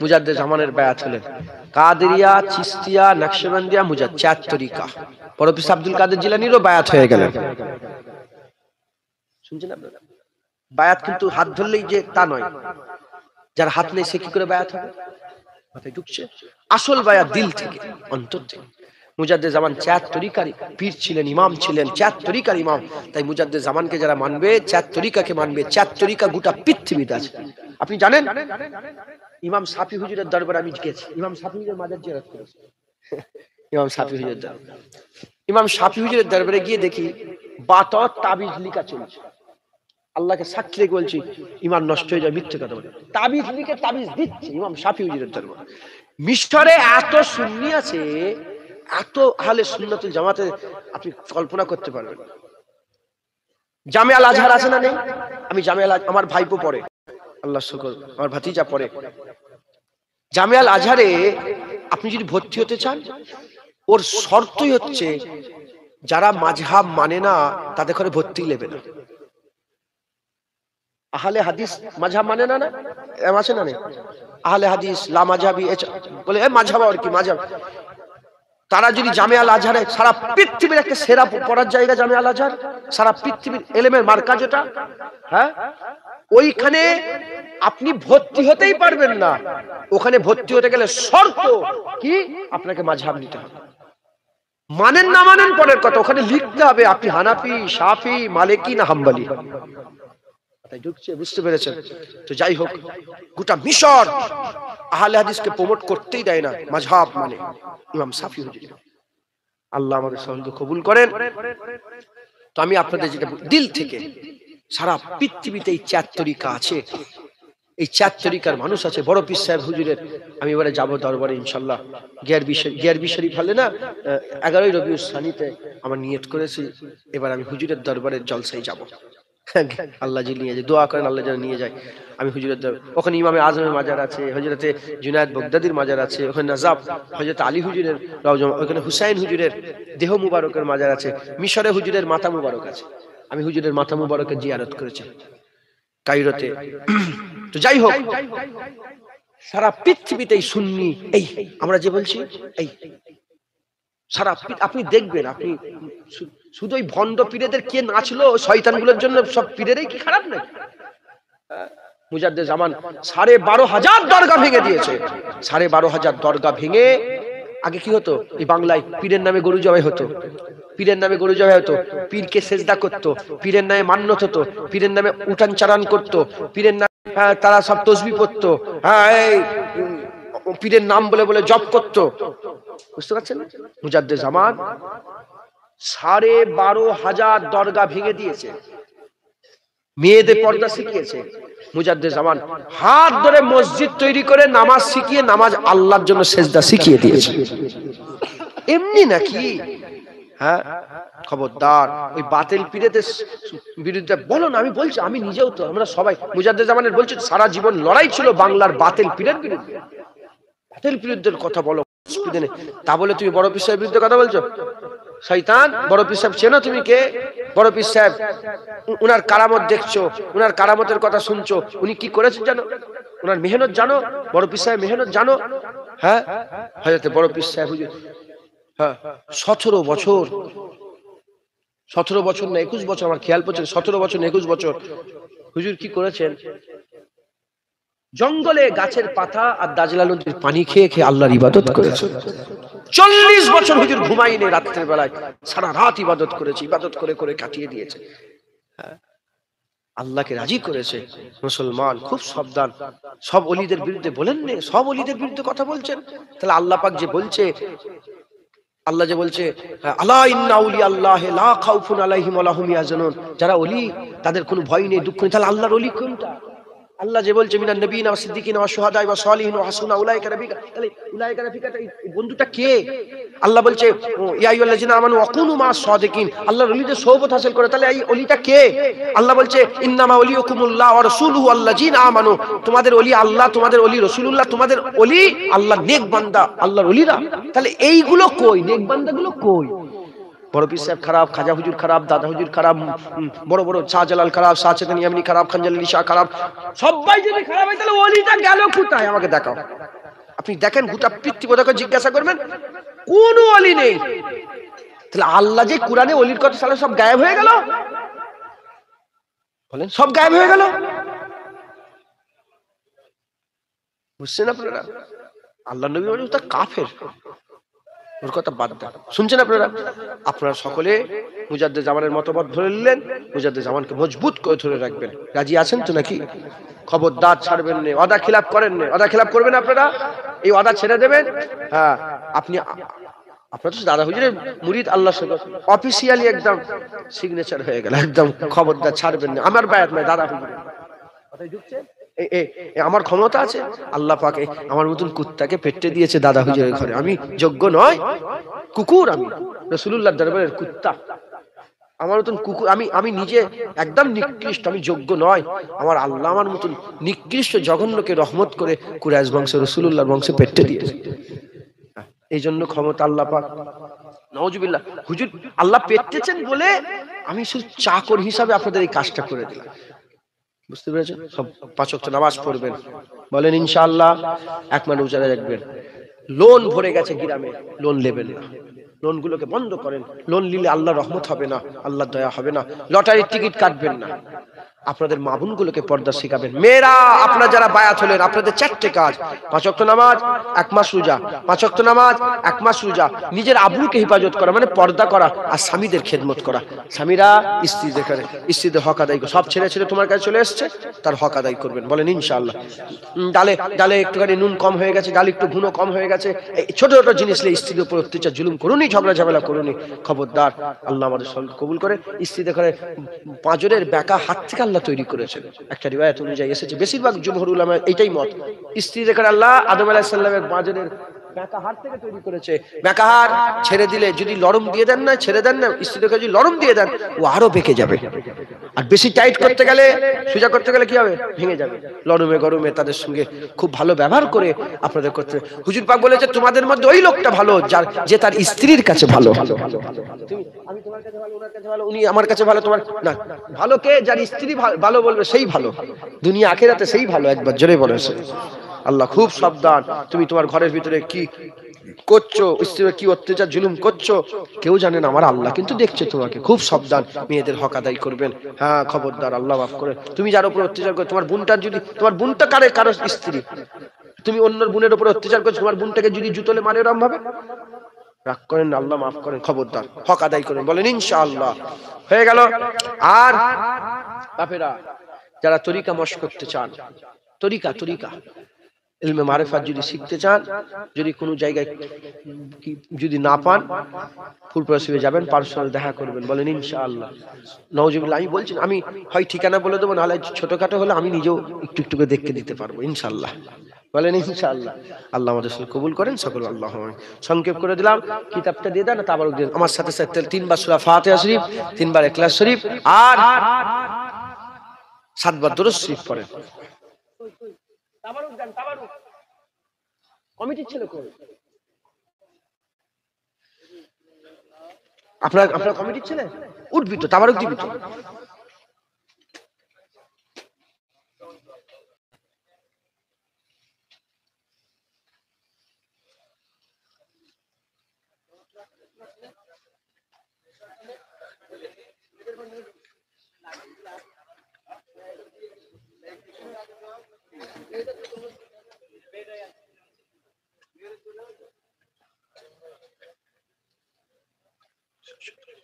মুজাদ্দেদ জামানের বায়াত হলেন। কাদেরিয়া, চিশতিয়া, নকশবন্দিয়া, মুজাদ্দিদ, 4 তরিকা। পরপিস আব্দুল কাদের জিলানীরও বায়াত হয়ে গেলেন। শুনছেন আপনারা? বায়াত কিন্তু হাত ধরলেই যে তা নয়, যার হাত নেই সে কি করে বায়াত হবে? মাথায় ঢুকছে? আসল বায়াত দিল থেকে, অন্তর থেকে। মুজাদ্দেদ জামান 4 তরিকার পীর ছিলেন, ইমাম ছিলেন, 4 তরিকার ইমাম। তাই মুজাদ্দেদ জামানকে যারা মানবে 4 তরিকাকে মানবে। 4 তরিকা গোটা পৃথিবীতে আছে। আপনি জানেন ইমাম শাফি হুজুরের দরবারে আমি গেছি, ইমাম শাফি হুজুরের মাজার জিয়ারত করেছি। ইমাম শাফি হুজুরের দরবারে, ইমাম শাফি হুজুরের দরবারে গিয়ে দেখি বাতত তাবিজ লিখা চলছে। আল্লাহকে সাক্ষী রেখে বলছি, ইমান নষ্ট হয়ে যায়, মিথ্যে কথা বলে। তাবিজ লিখে তাবিজ দিচ্ছে ইমাম শাফি হুজুরের দরবারে। মিশরে এত সুন্নি আছে, এত আহলে সুন্নাতুল জামাতে, আপনি কল্পনা করতে পারবেন। জামিয়া আল আজহার আছে না নেই? আমি জামিয়া আল, আমার ভাইপো পড়ে, আল্লাহ শুকর, আমার ভাতিজা পড়ে জামিয়া আল আজহারে। আপনি যদি ভর্তি হতে চান, ওর শর্তই হচ্ছে যারা মাযহাব মানে না তাদের ঘরে ভর্তি নেবে না। আহলে হাদিস মাযহাব মানে না, না আছে না নেই? আহলে হাদিস লা মাযহাবি বলে, এ মাযহাব আর কি মাযহাব। তারা যদি জামিয়া আল আজহারে, সারা পৃথিবীর একটা সেরা পড়ার জায়গা জামিয়া আল আজহার, সারা পৃথিবীর এলেমের মার্কাজ এটা, হ্যাঁ, ওইখানে আপনি ভর্তি হতেই পারবেন না। ওখানে ভর্তি হতে গেলে শর্ত কি, আপনাকে মাযহাব নিতে হবে। মানেন না মানেন পরের কথা, ওখানে লিখতে হবে আপনি হানাফি, শাফি, মালিকি না হাম্বলি। তাই ঢুকছে, বুঝতে পেরেছেন? তো যাই হোক, গোটা মিশর আহলে হাদিসকে প্রমোট করতেই দেয় না, মাযহাব মানে ইমাম শাফি হুজুর। আল্লাহ আমাদের সকলকে কবুল করেন। তো আমি আপনাদের যেটা দিল থেকে, সারা পৃথিবীতে এই 4 তরিকা আছে, এই 4 তরিকার মানুষ আছে। বড় পীর সাহেব হুজুরের আমি এবারে যাব দরবারে ইনশাআল্লাহ। গিয়ারবি শরীফ হলে না 11ই রবিউল সানিতে আমার নিয়ত করেছি, এবার আমি হুজুরের দরবারে জলসায় যাব। আল্লাহ জি নিয়ে যায়, দোয়া করেন আল্লাহ যেন নিয়ে যায়। আমি হুজুরের দরবার, ওখানে ইমামে আজমের মাজার আছে, হযরতে জুনায়েদ বগদাদির মাজার আছে, ওখানে নাজাব হযরত আলী হুজুরের রওজা, ওখানে হুসাইন হুজুরের দেহ মুবারকের মাজার আছে, মিশরে হুজুরের মাথা মুবারক আছে। আমি হুজুরের মাথা মুবারকের জিয়ারত করেছি কায়রোতে। তো যাই হোক, সারা পৃথিবীতেই সুন্নি, এই আমরা যে বলছি, এই সারা আপনি দেখবেন, আপনি শুধু ওই ভণ্ড পীরেদের কে নাচলো শয়তানগুলোর জন্য, সব পীরেরই কি খারাপ নাকি? মুজাদ্দেদ জামান 12,500 দরগা ভেঙে দিয়েছে। 12,500 দরগা ভেঙে, আগে কি হতো, এই বাংলায় পীরের নামে গরু জবাই হতো, পীরের নামে গরু জবাই হতো, পীরকে সেজদা করতো, পীরের নামে মান্যত হতো, পীরের নামে উঠান চারান করতো, পীরের নামে তারা সব তসবিহ পড়তো, হ্যাঁ, এই পীরের নাম বলে বলে জপ করতো। বুঝতে পারছেন? মুজাদ্দেদ জামান 12,500 দরগা ভেঙে দিয়েছে, মেয়েদের পর্দা শিখিয়েছে। মুজাদ্দেদ জামান হাত ধরে মসজিদ তৈরি করে নামাজ শিখিয়ে, নামাজ আল্লাহর জন্য সেজদা শিখিয়ে দিয়েছে। এমনি নাকি? হ্যাঁ, খবরদার ওই বাতিল পীরেদের বিরুদ্ধে বলো না। আমি বলছি, আমি নিজেও তো, আমরা সবাই মুজাদ্দেদ জামানের বলছি, সারা জীবন লড়াই ছিল বাংলার বাতিল পীরের বিরুদ্ধে। বাতিল পীরের কথা বলো, তা বলে তুমি বড় পীর সাহেবের বিরুদ্ধে কথা বলছো? শয়তান! বড় পীর সাহেব চেনো তুমি কে? বড় পীর সাহেব, উনার কারামত দেখছো, উনার কারামতের কথা শুনছো, উনি কি করেছেন জানো? উনার মেহনত জানো? বড় পীর সাহেব মেহনত জানো? হ্যাঁ, হযরত বড় পীর সাহেব হুজুর, হ্যাঁ, 17 বছর, 17 বছর না 21 বছর, আমার খেয়াল পড়ছে 17 বছর না 21 বছর হুজুর কি করেছেন? জঙ্গলে গাছের পাতা আর দাজলা নদীর পানি খেয়ে খেয়ে আল্লাহর ইবাদত করেছে। 40 বছর হুজুর ঘুমাইনি, রাত্রের বেলায় সারা রাত ইবাদত করেছে, ইবাদত করে করে কাটিয়ে দিয়েছে। আল্লাহকে রাজি করেছে। মুসলমান খুব সাবধান, সব ওলিদের বিরুদ্ধে বলেন না, সব ওলিদের বিরুদ্ধে কথা বলছেন। তাহলে আল্লাহ পাক যে বলছে, আল্লাহ যে বলছে আলা ইন্না আউলিয়া আল্লাহি লা খাউফুন আলাইহিম ওয়া লা হুম ইয়াহজানুন, যারা ওলি তাদের কোনো ভয় নেই, দুঃখ নেই। তাহলে আল্লাহর ওলি কোনটা? আল্লাহ যে বলছে মিনান নবিয়িনা ওয়া সিদ্দিকিনা ওয়া শুহাদা ওয়া সালিহিন ওয়া হাসুনা উলাইকা রাফিকা, তাহলে উলাইকা রাফিকাটা এই বন্ধুটা কে? আল্লাহ বলছে ইয়া আইয়ুহাল্লাযিনা আমানু ওয়া কুনু মা'আস সাদিকিন, আল্লাহর ওলিদের সোহবত হাসিল করে। তাহলে এই ওলিটা কে? আল্লাহ বলছে ইন্নামা ওয়ালিয়ুকুমুল্লাহ ওয়া রাসূলুহু আল্লাযিনা আমানু, তোমাদের ওলি আল্লাহ, তোমাদের ওলি রাসূলুল্লাহ, তোমাদের ওলি আল্লাহর নেক বান্দা, আল্লাহর ওলিরা। তাহলে এইগুলো কই? নেক বান্দাগুলো কই? বড় পীর সাহেব খারাপ, খাজা হুজুর খারাপ, দাদা হুজুর খারাপ, বড় বড় শাহজালাল খারাপ, শাহচেতন ইয়ামিনী খারাপ, খানজালালি শাহ খারাপ, সবাই যদি খারাপ হয় তাহলে ওলিটা গেল কোথায়? আমাকে দেখাও। আপনি দেখেন গোটা পৃথিবীকে জিজ্ঞাসা করবেন, কোন ওলি নেই। তাহলে আল্লাহ যে কোরআনে ওলির কথা সালে সব গায়েব হয়ে গেল, বলেন সব গায়েব হয়ে গেল। বুঝছেন আপনারা? আল্লাহ নবী মানে তা কাফের, ওর কথা বাদ দেন। শুনছেন আপনারা? আপনারা সকলে মুজাদ্দেদ জামানের মতবাদ ধরে নিলেন, মুজাদ্দেদ জামানকে মজবুত করে ধরে রাখবেন। রাজি আছেন তো নাকি? খবরদার ছাড়বেন না, ওয়াদা খিলাফ করেন না। ওয়াদা খিলাফ করবেন আপনারা, এই ওয়াদা ছেড়ে দেবেন। হ্যাঁ, আপনি আপনার তো দাদা হুজুরের মুরিদ, আল্লাহ অফিসিয়ালি একদম সিগনেচার হয়ে গেল, একদম খবরদার ছাড়বেন না। আমার বায়াত নয়, দাদা হুজুরের কথাই ঢুকছে। আমার ক্ষমতা আছে, আল্লাহ পাক আমার মতন কুত্তাকে পেটে দিয়েছে দাদা হুজুরের ঘরে। আমি যোগ্য নয়, কুকুর, আমি রাসূলুল্লাহর দরবারের কুত্তা। আমার মতন কুকুর, আমি নিজে একদম নিকৃষ্ট, আমি যোগ্য নয়। আমার আল্লাহ আমার মতন নিকৃষ্ট জঘন্যকে রহমত করে কুরাইশ বংশ রাসূলুল্লাহর বংশে পেটে দিয়েছে। এই জন্য ক্ষমতা আল্লাহ পাক। নাউজুবিল্লাহ। হুজুর আল্লাহ পেটেছেন বলে আমি শুধু চাকর হিসাবে আপনাদের এই কাজটা করে দিলাম। বুঝতে পেরেছেন? সব 5 ওয়াক্ত নামাজ পড়বেন, বলেন ইনশাআল্লাহ। এক মাস রোজা রাখবেন। লোন ভরে গেছে গ্রামে, লোন নেবেন না। লোন গুলোকে বন্ধ করেন। লোন নিলে আল্লাহর রহমত হবে না, আল্লাহর দয়া হবে না। লটারির টিকিট কাটবেন না। আপনাদের মা বোনগুলোকে পর্দা শেখাবেন। মেয়েরা, আপনারা যারা বায়াত হলেন, আপনাদের 4টে কাজ: 5 ওয়াক্ত নামাজ, 1 মাস রোজা। 5 ওয়াক্ত নামাজ, 1 মাস রোজা। নিজের আব্রুকে হেফাজত করা মানে পর্দা করা, আর স্বামীদের খেদমত করা। স্বামীরা স্ত্রীদের হক আদায় করবে। সব ছেলে তোমার কাছে চলে এসছে, তার হক আদায় করবেন, বলেন ইনশাআল্লাহ। ডালে একটুখানি নুন কম হয়ে গেছে, ডালে একটু গুঁড়ো কম হয়ে গেছে, এই ছোট ছোট জিনিস নিয়ে স্ত্রীর উপর অত্যাচার জুলুম করুনি, ঝগড়া ঝামেলা করুনি। খবরদার, আল্লাহ আমাদের সকলকে কবুল করে। স্ত্রীদের ঘরে পাঁজরের ব্যাকা হাত থেকে আল্লাহ তৈরি করেছেন। একটা রিওয়ায়াত অনুযায়ী এসেছে, বেশিরভাগ জুমহুর উলামা এটাই মত। স্ত্রীদের ঘরে আল্লাহ আদম আলাইহিস সালামের পাঁজরের ব্যাকাহার থেকে তৈরি করেছে। ব্যাকাহার ছেড়ে দিলে, যদি নরম দিয়ে দেন না, ছেড়ে দেন না, স্ত্রীদেরকে যদি নরম দিয়ে দেন, ও আরো বেঁকে যাবে। আর বেশি টাইট করতে গেলে, সোজা করতে গেলে কি হবে? ভেঙে যাবে। নরমে গরমে তাদের সঙ্গে খুব ভালো ব্যবহার করে আপনাদের করতে। হুজুর পাক বলেছে, তোমাদের মধ্যে ওই লোকটা ভালো যে তার স্ত্রীর কাছে ভালো। আমি তোমার কাছে ভালো, ওনার কাছে ভালো, উনি আমার কাছে ভালো, তোমার না। ভালো কে? যার স্ত্রী ভালো বলবে সেই ভালো, দুনিয়া আখিরাতে সেই ভালো। একবার জোরে বলেছে আল্লাহ। খুব সাবধান, তুমি তোমার ঘরের ভিতরে কি করছো, স্ত্রীর কি অত্যাচার জুলুম করছো, কেউ জানে না, আমার আল্লাহ কিন্তু দেখছে তোমাকে। খুব সাবধান, মেয়েদের হক আদায় করবেন। হ্যাঁ, খবরদার, আল্লাহ মাফ করে। তুমি যার উপর অত্যাচার করো, তোমার বোনটার যদি, তোমার বোনটা কারো স্ত্রী, তুমি অন্য বোনের উপর অত্যাচার করছো, তোমার বোনটাকে যদি জুতোলে মারে, এরকম ভাবে রাগ করেন, আল্লাহ মাফ করেন। খবরদার, হক আদায় করেন, বলেন ইনশাআল্লাহ। হয়ে গেল। আর বাপেরা, যারা তরিকা মশক করতে চান, তরিকা ইলমে মারিফাত যদি শিখতে চান, যদি কোনো জায়গায় যদি না পান, ফুলপ্রসবে যাবেন, পার্সোনাল দেখা করবেন, বলেন ইনশাআল্লাহ। নাউজুবিল্লাহ। আমি বলছি, আমি হয় ঠিকানা বলে দেবো, নাহলে ছোটখাটো হলে আমি নিজেও একটু একটু করে দেখতে দিতে পারবো ইনশাআল্লাহ, বলেন ইনশাআল্লাহ। আল্লাহ আমাদের সাথে কবুল করেন সকল। আল্লাহ। সংক্ষেপ করে দিলাম, কিতাবটা দিয়ে দেন, তারপর আমার সাথে সাথে 3 বার সূরা ফাতিহা শরীফ, 3 বার ইখলাস শরীফ, আর 7 বার দুরূদ শরীফ পড়েন। কমিটির ছেলে কই? আপনার কমিটির ছেলে উঠবি তো, তাবারক দিবি তো।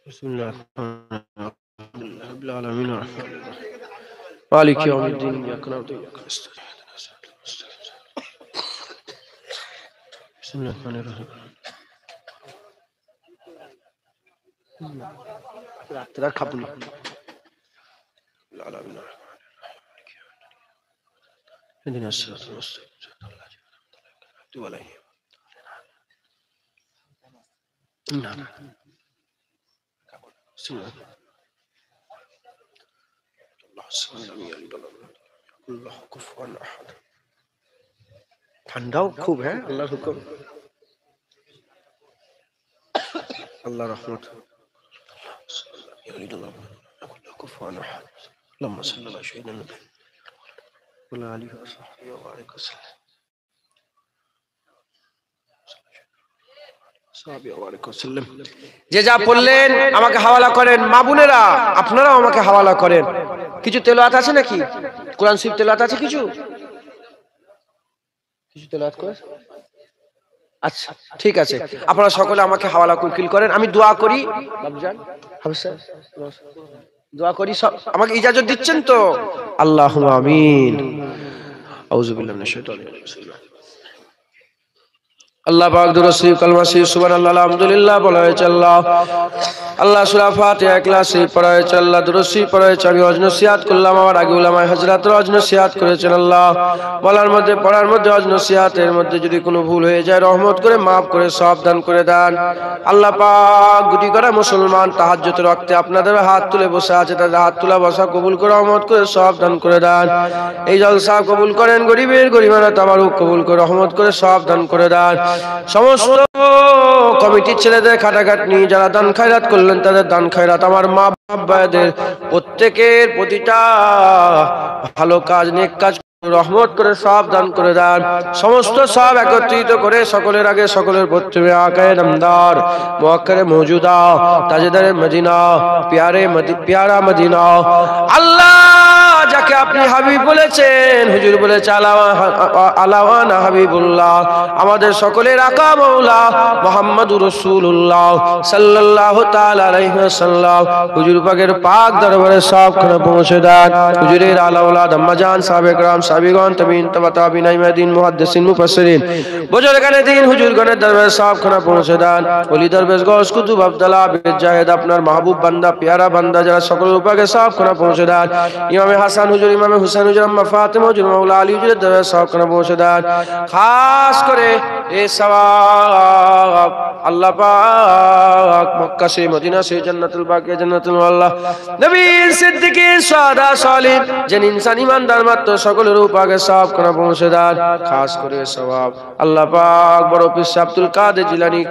বিসমিল্লাহির রহমানির রহিম। আলামিন মালিক ইয়াউমিদ্দিন। ইয়াকা না'বুদু ওয়া ইয়াকা নাস্তাঈন। বিসমিল্লাহির রহমানির রহিম। রাত্রে আর খাবো না। আলামিন ইহদিনা সিরাতাল মুস্তাকিম সিরাতাল লাযিনা আন'আমতা আলাইহিম ঠান্ডাও খুব। হ্যাঁ, আল্লাহর হুকুম, আল্লাহ রহমত। যে যা বললেন আমাকে হাওয়ালা করেন। মা বোনেরা, আপনারাও আমাকে হাওয়ালা করেন। কিছু তেলাওয়াত আছে নাকি? কোরআন শরীফ তেলাওয়াত আছে কিছু তেলাওয়াত করে? আচ্ছা, ঠিক আছে। আপনারা সকলে আমাকে হাওয়ালা উকিল করেন, আমি দোয়া করি। বাবজান, দোয়া করি, সব আমাকে ইজাজত দিচ্ছেন তো? আল্লাহুম্মা আমিন। আউযু বিল্লাহি মিনাশ শাইতানির রাজিম। আল্লাহ পাক দুরূদ শরীফ কালমা শরীফ সুবহানাল্লাহ আলহামদুলিল্লাহ বলা হয়েছে আল্লাহ আল্লাহ সূরা ফাতিহা ইখলাস শরীফ পড়া হয়েছে আল্লাহ দুরূদ শরীফ পড়া হয়েছে আমি ওয়াজ নসিহত করলাম আমার আগে উলামায়ে হযরত ওয়াজ নসিহত করেছেন আল্লাহ বলার মধ্যে পড়ার মধ্যে ওয়াজ নসিহতের মধ্যে যদি কোনো ভুল হয়ে যায় রহমত করে maaf করে সওয়াব দান করে দেন আল্লাহ পাক গুটি করা মুসলমান তাহাজ্জুদের ওয়াক্তে আপনাদের হাত তুলে বসে আছে তাদের হাত তোলা বসা কবুল করে রহমত করে সওয়াব দান করে দেন এই জলসা কবুল করেন গরিবের গরিবানা তাবারুক কবুল করে রহমত করে সওয়াব দান করে দেন সমস্ত কমিটির ছেলেদের খাটাখাটনি যারা দান খায়রাত করলেন তাদের দান খায়রাত আমার মা বাবাদের প্রত্যেকের প্রতিটা ভালো কাজ নেক কাজ রহমত করে সওয়াব দান করে দেন সমস্ত সওয়াব একত্রিত করে সকলের আগে সকলের প্রত্যেকে আকায়ে নামদার মুআক্কারে মওজুদা তাজদারে মদিনা প্যারা মদিনা আল্লাহ যাকে আপনি হাবিব বলেছেন হুজুর বলেছে আলাওয়ানা হাবিবুল্লাহ আমাদের সকলের আকা মাওলা মুহাম্মদুর রাসূলুল্লাহ সাল্লাল্লাহু তাআলা আলাইহি ওয়াসাল্লাম হুজুর পাকের পাক দরবারে সবখানে পৌঁছে দেন হুজুরের আলা আওলাদ আম্মা জান সাহাবে کرام সাহাবীগণ তাবিঈন তাবিঈন আইমাদিন মুহাদ্দিসিন মুফাসসিরিন বুজুরগানে দ্বীন হুজুরগণের দরবারে সবখানে পৌঁছে দেন ওলি দরবেশ গওস কুতুব আব্দুল্লাহ বিন জাহেদ আপনার মাহবুব বান্দা প্যারা বান্দা যারা সকলের পাকে সবখানে পৌঁছে দেন ইমামে হাসান হুজুর ইমামে হুসাইন হুজুর আম্মা ফাতেমা হুজুর মাওলা আলী হুজুরের দরবারে সবখানে পৌঁছে দেন খাস করে এই সওয়াব আল্লাহ পাক মক্কা সে মদিনা সে জান্নাতুল বাকিয়া জান্নাতুল আল্লাহ নবী সিদ্দিকীন শুহাদা সালিহিন যেন ইনসান ইমানদার মাত্র সকলের পাকে সবখানে পৌঁছে দেন খাস করে সওয়াব আল্লাহ পাক বড় পীর আব্দুল কাদের জিলানী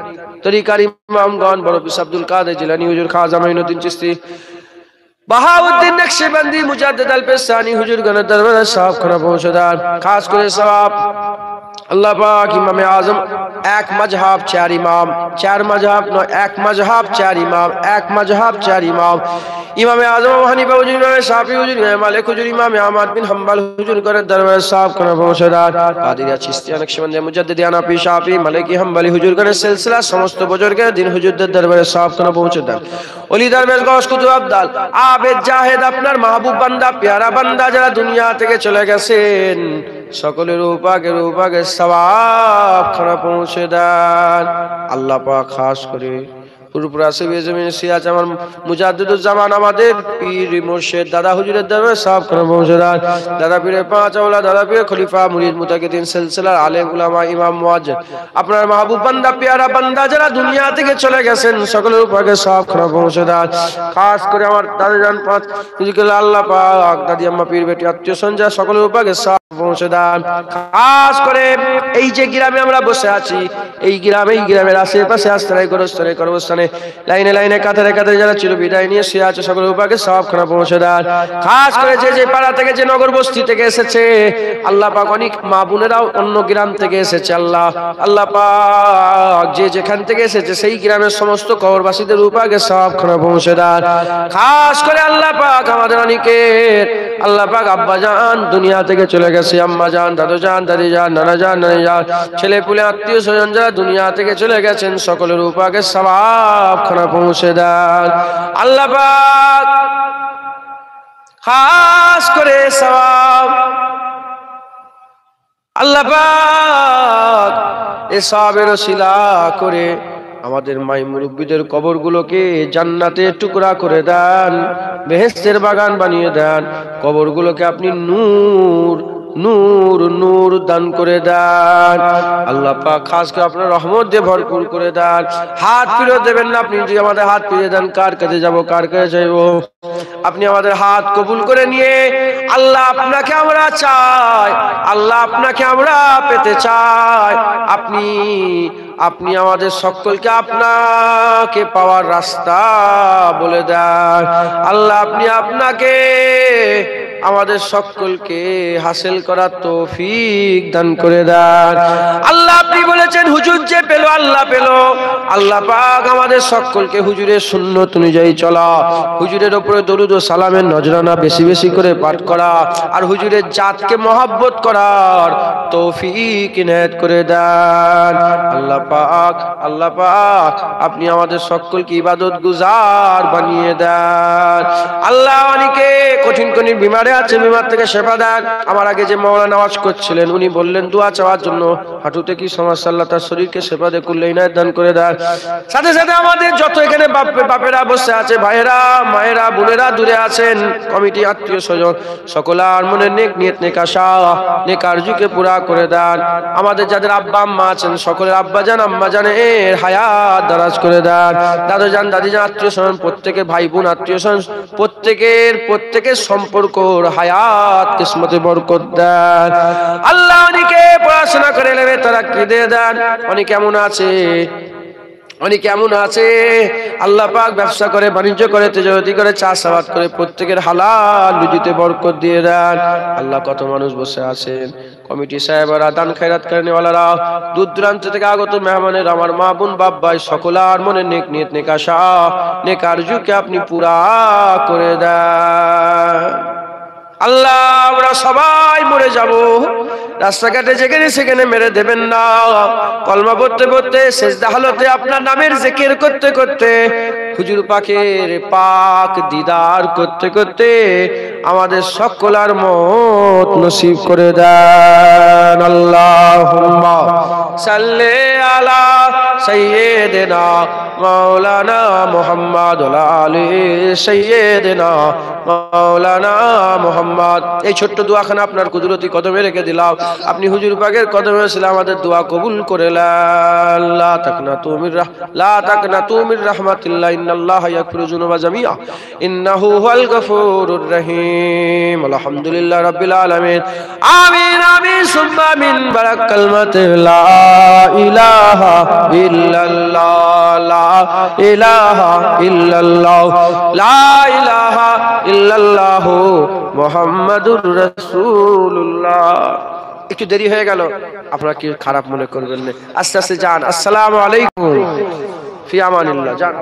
তরিকার ইমামগণ বড় পীর আব্দুল কাদের জিলানী হুজুর খাজা মাইনুদ্দিন চিশতি বাহাউদ্দিন নকশবন্দি মুজাদ্দিদ আল-ফিসানি হুজুর গণের দরবারে সবখানে পৌঁছে দেন খাস করে সওয়াব আল্লাহ পাক ইমামে আজম এক মজহাব চার ইমাম চার মজহাব নয় এক মজহাব চার ইমাম এক মজহাব চার ইমাম ইমামে আজম আবু হানিফা হুজুর ইমামে শাফি হুজুর ইমামে মালিক হুজুর ইমামে আহমদ বিন হাম্বল হুজুর গণের দরবারে সবখানে পৌঁছে দেন কাদিরিয়া চিশতিয়া নকশবন্দি মুজাদ্দিদি হানাফি শাফি মালিকি হাম্বলি হুজুর গণের সিলসিলা সমস্ত বুজুর্গের দিন হুজুরদের দরবারে সবখানে পৌঁছে দেন ওলি দরবেশ গওস কুতুব আব্দাল আবেদ জাহেদ আপনার মাহবুব বান্দা প্যারা বান্দা যারা দুনিয়া থেকে চলে গেছেন সকলের পাকের সওয়াব খানা পৌঁছে দেন আল্লাহ পাক খাস করে পুরোপুরা আসবে জমিন সিয়াজ আমার মুজাদ্দিদুজ জামান আমাদের পীর মুর্শিদ দাদা হুজুরের দরবারে সবখানে পৌঁছে দেন দাদা পীরের পাঁচ আওলা দাদা পীরের খলিফা মুরিদ মুতাকিদিন সিলসিলার আলেম উলামা ইমাম মুয়াজ্জিন আপনার মাহবুব বান্দা প্যারা বান্দা যারা দুনিয়া থেকে চলে গেছেন সকলের পাকে সবখানে পৌঁছে দেন খাস করে আমার দাদা জান পাঁচ হুজুরকে আল্লাহ পাক দাদি আম্মা পীর বেটি আত্মীয় সঞ্জা সকলের পাকে পৌঁছে দেন খাস করে এই যে গ্রামে আমরা বসে আছি এই গ্রামের আশেপাশে আস্তানায় গোরস্থানে কর্মস্থানে লাইনে লাইনে কাতারে কাতারে যারা চির বিদায় নিয়ে শুয়ে আছে সকলের পাকে সবখানে পৌঁছে দেন খাস করে যে পাড়া থেকে যে নগর বস্তি থেকে এসেছে আল্লাহ পাক অনেক মা বোনেরাও অন্য গ্রাম থেকে এসেছে আল্লাহ পাক যে যেখান থেকে এসেছে সেই গ্রামের সমস্ত কবরবাসীদের পাকে সবখানে পৌঁছে দেন খাস করে আল্লাহ পাক আমাদের অনেকের আল্লাহ পাক আব্বা জান দুনিয়া থেকে চলে গেছে আম্মা জান দাদু জান দাদি জান নানা জান নানি জান ছেলে পুলে আত্মীয় স্বজন যারা দুনিয়া থেকে চলে গেছেন সকলের পাকে সওয়াব খানা পৌঁছে দেন আল্লাহ পাক খাস করে সওয়াব আল্লাহ পাক এই সওয়াবের ওসিলা করে আমাদের মাই মুরব্বিদের কবরগুলোকে জান্নাতের টুকরা করে দেন বেহেশতের বাগান বানিয়ে দেন কবরগুলোকে আপনি নূর নূর নূর দান করে দেন আল্লাহ পাক খাস করে আপনার রহমত দিয়ে ভরপুর করে দেন হাত ফিরে দেবেন না আপনি যদি আমাদের হাত ফিরে দেন কার কাছে যাব কার কাছে যাইব আপনি আমাদের হাত কবুল করে নিয়ে আল্লাহ আপনাকে আমরা চাই আল্লাহ আপনাকে আমরা পেতে চাই আপনি আমাদের সকলকে আপনাকে পাওয়ার রাস্তা বলে দেন আল্লাহ আপনি আপনাকে আমাদের সকলকে হাসিল করার তৌফিক দান করে দেন আল্লাহ আপনি বলেছেন হুজুর যে পেল আল্লাহ পেল আল্লাহ পাক আমাদের সকলকে হুজুরের সুন্নত অনুযায়ী চলা হুজুরের উপরে দরুদ ও সালামের নজরানা বেশি বেশি করে পাঠ করা আর হুজুরের জাতকে মহব্বত করার তৌফিক ইনায়েত করে দেন আল্লাহ পাক আপনি আমাদের সকলকে ইবাদত গুজার বানিয়ে দেন আল্লাহ অনেকে কঠিন কঠিন বিমারে আছে বিমার থেকে শেফা দেন আমার আগে যে মাওলানা ওয়াজ করছিলেন উনি বললেন দোয়া চাওয়ার জন্য হাঁটুতে কি সমস্যা, আল্লাহ তার শরীরকে সেবা দিয়ে কুল্লে ইনায়াত দান করে দেন। সাথে সাথে আমাদের যত এখানে বাপেরা বসে আছে, ভাইয়েরা মায়েরা বোনেরা দূরে আছেন, কমিটি আত্মীয় স্বজন সকলার মনে নেক নিয়ত নেক আশা নেক আরজুকে পুরা করে দেন। আমাদের যাদের আব্বা আম্মা আছেন সকলের আব্বা জান আম্মা জান এর হায়াত দারাজ করে দেন। দাদু জান দাদি জান আত্মীয় স্বজন প্রত্যেকের ভাই বোন আত্মীয় স্বজন প্রত্যেকের সম্পর্কর হায়াত কিসমতে বরকত দেন। আল্লাহ অনেকে পড়াশোনা করে নেবে তারা কি দিয়ে দেন, অনেকে এমন আছে আল্লাহ পাক ব্যবসা করে বাণিজ্য করে তেজরতি করে চাষাবাদ করে প্রত্যেকের হালাল রুজিতে বরকত দিয়ে দেন। আল্লাহ কত মানুষ বসে আছেন, কমিটি সাহেবরা দান খায়রাত করেনেওয়ালারা দূর দূরান্ত থেকে আগত মেহমানের আমার মা বোন বাপ ভাই সকলার মনে নেক নিয়ত নেক আশা নেক আরজুকে আপনি পুরা করে দেন। আল্লাহ আমরা সবাই মরে যাব, রাস্তাঘাটে যেখানে সেখানে মেরে দেবেন না। কলমা পড়তে পড়তে সেজদা হালতে আপনার নামের জিকির করতে করতে হুজুর পাকের পাক দিদার করতে করতে আমাদের সকলার মত নসিব করে দেন। আল্লাহুম্মা সাল্লি আলা সাইয়্যিদিনা মাওলানা মুহাম্মদ ওয়া আলি সাইয়্যিদিনা মাওলানা মুহাম্মদ। এই ছোট্ট দোয়াখানা আপনার কুদরতি কদমে রেখে দিলাম, আপনি হুজুর পাকের কদমে ছিল আমাদের দোয়া কবুল করে নেন। লা তাকনাতু মির রাহমাতিল্লাহ ইন্নাল্লাহা ইয়াগফিরু যুনুবা জামিআ ইন্নাহু হুয়াল গফুরুর রহিম। আলহামদুলিল্লাহি রাব্বিল আলামিন। আমিন আমিন সুম্মা আমিন। বারাক কালমাতু লা ইলাহা ইল্লাল্লাহ লা ইলাহা ইল্লাল্লাহ লা ইলাহা ইল্লাল্লাহ মুহাম্মাদুর রাসূলুল্লাহ। একটু দেরি হয়ে গেল, আপনারা কি খারাপ মনে করবেন না, আস্তে আস্তে যান। আসসালামু আলাইকুম, ফি আমানিল্লাহ। যান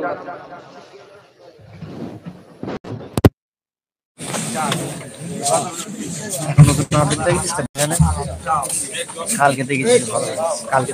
কালকে দেখেছি, কালকে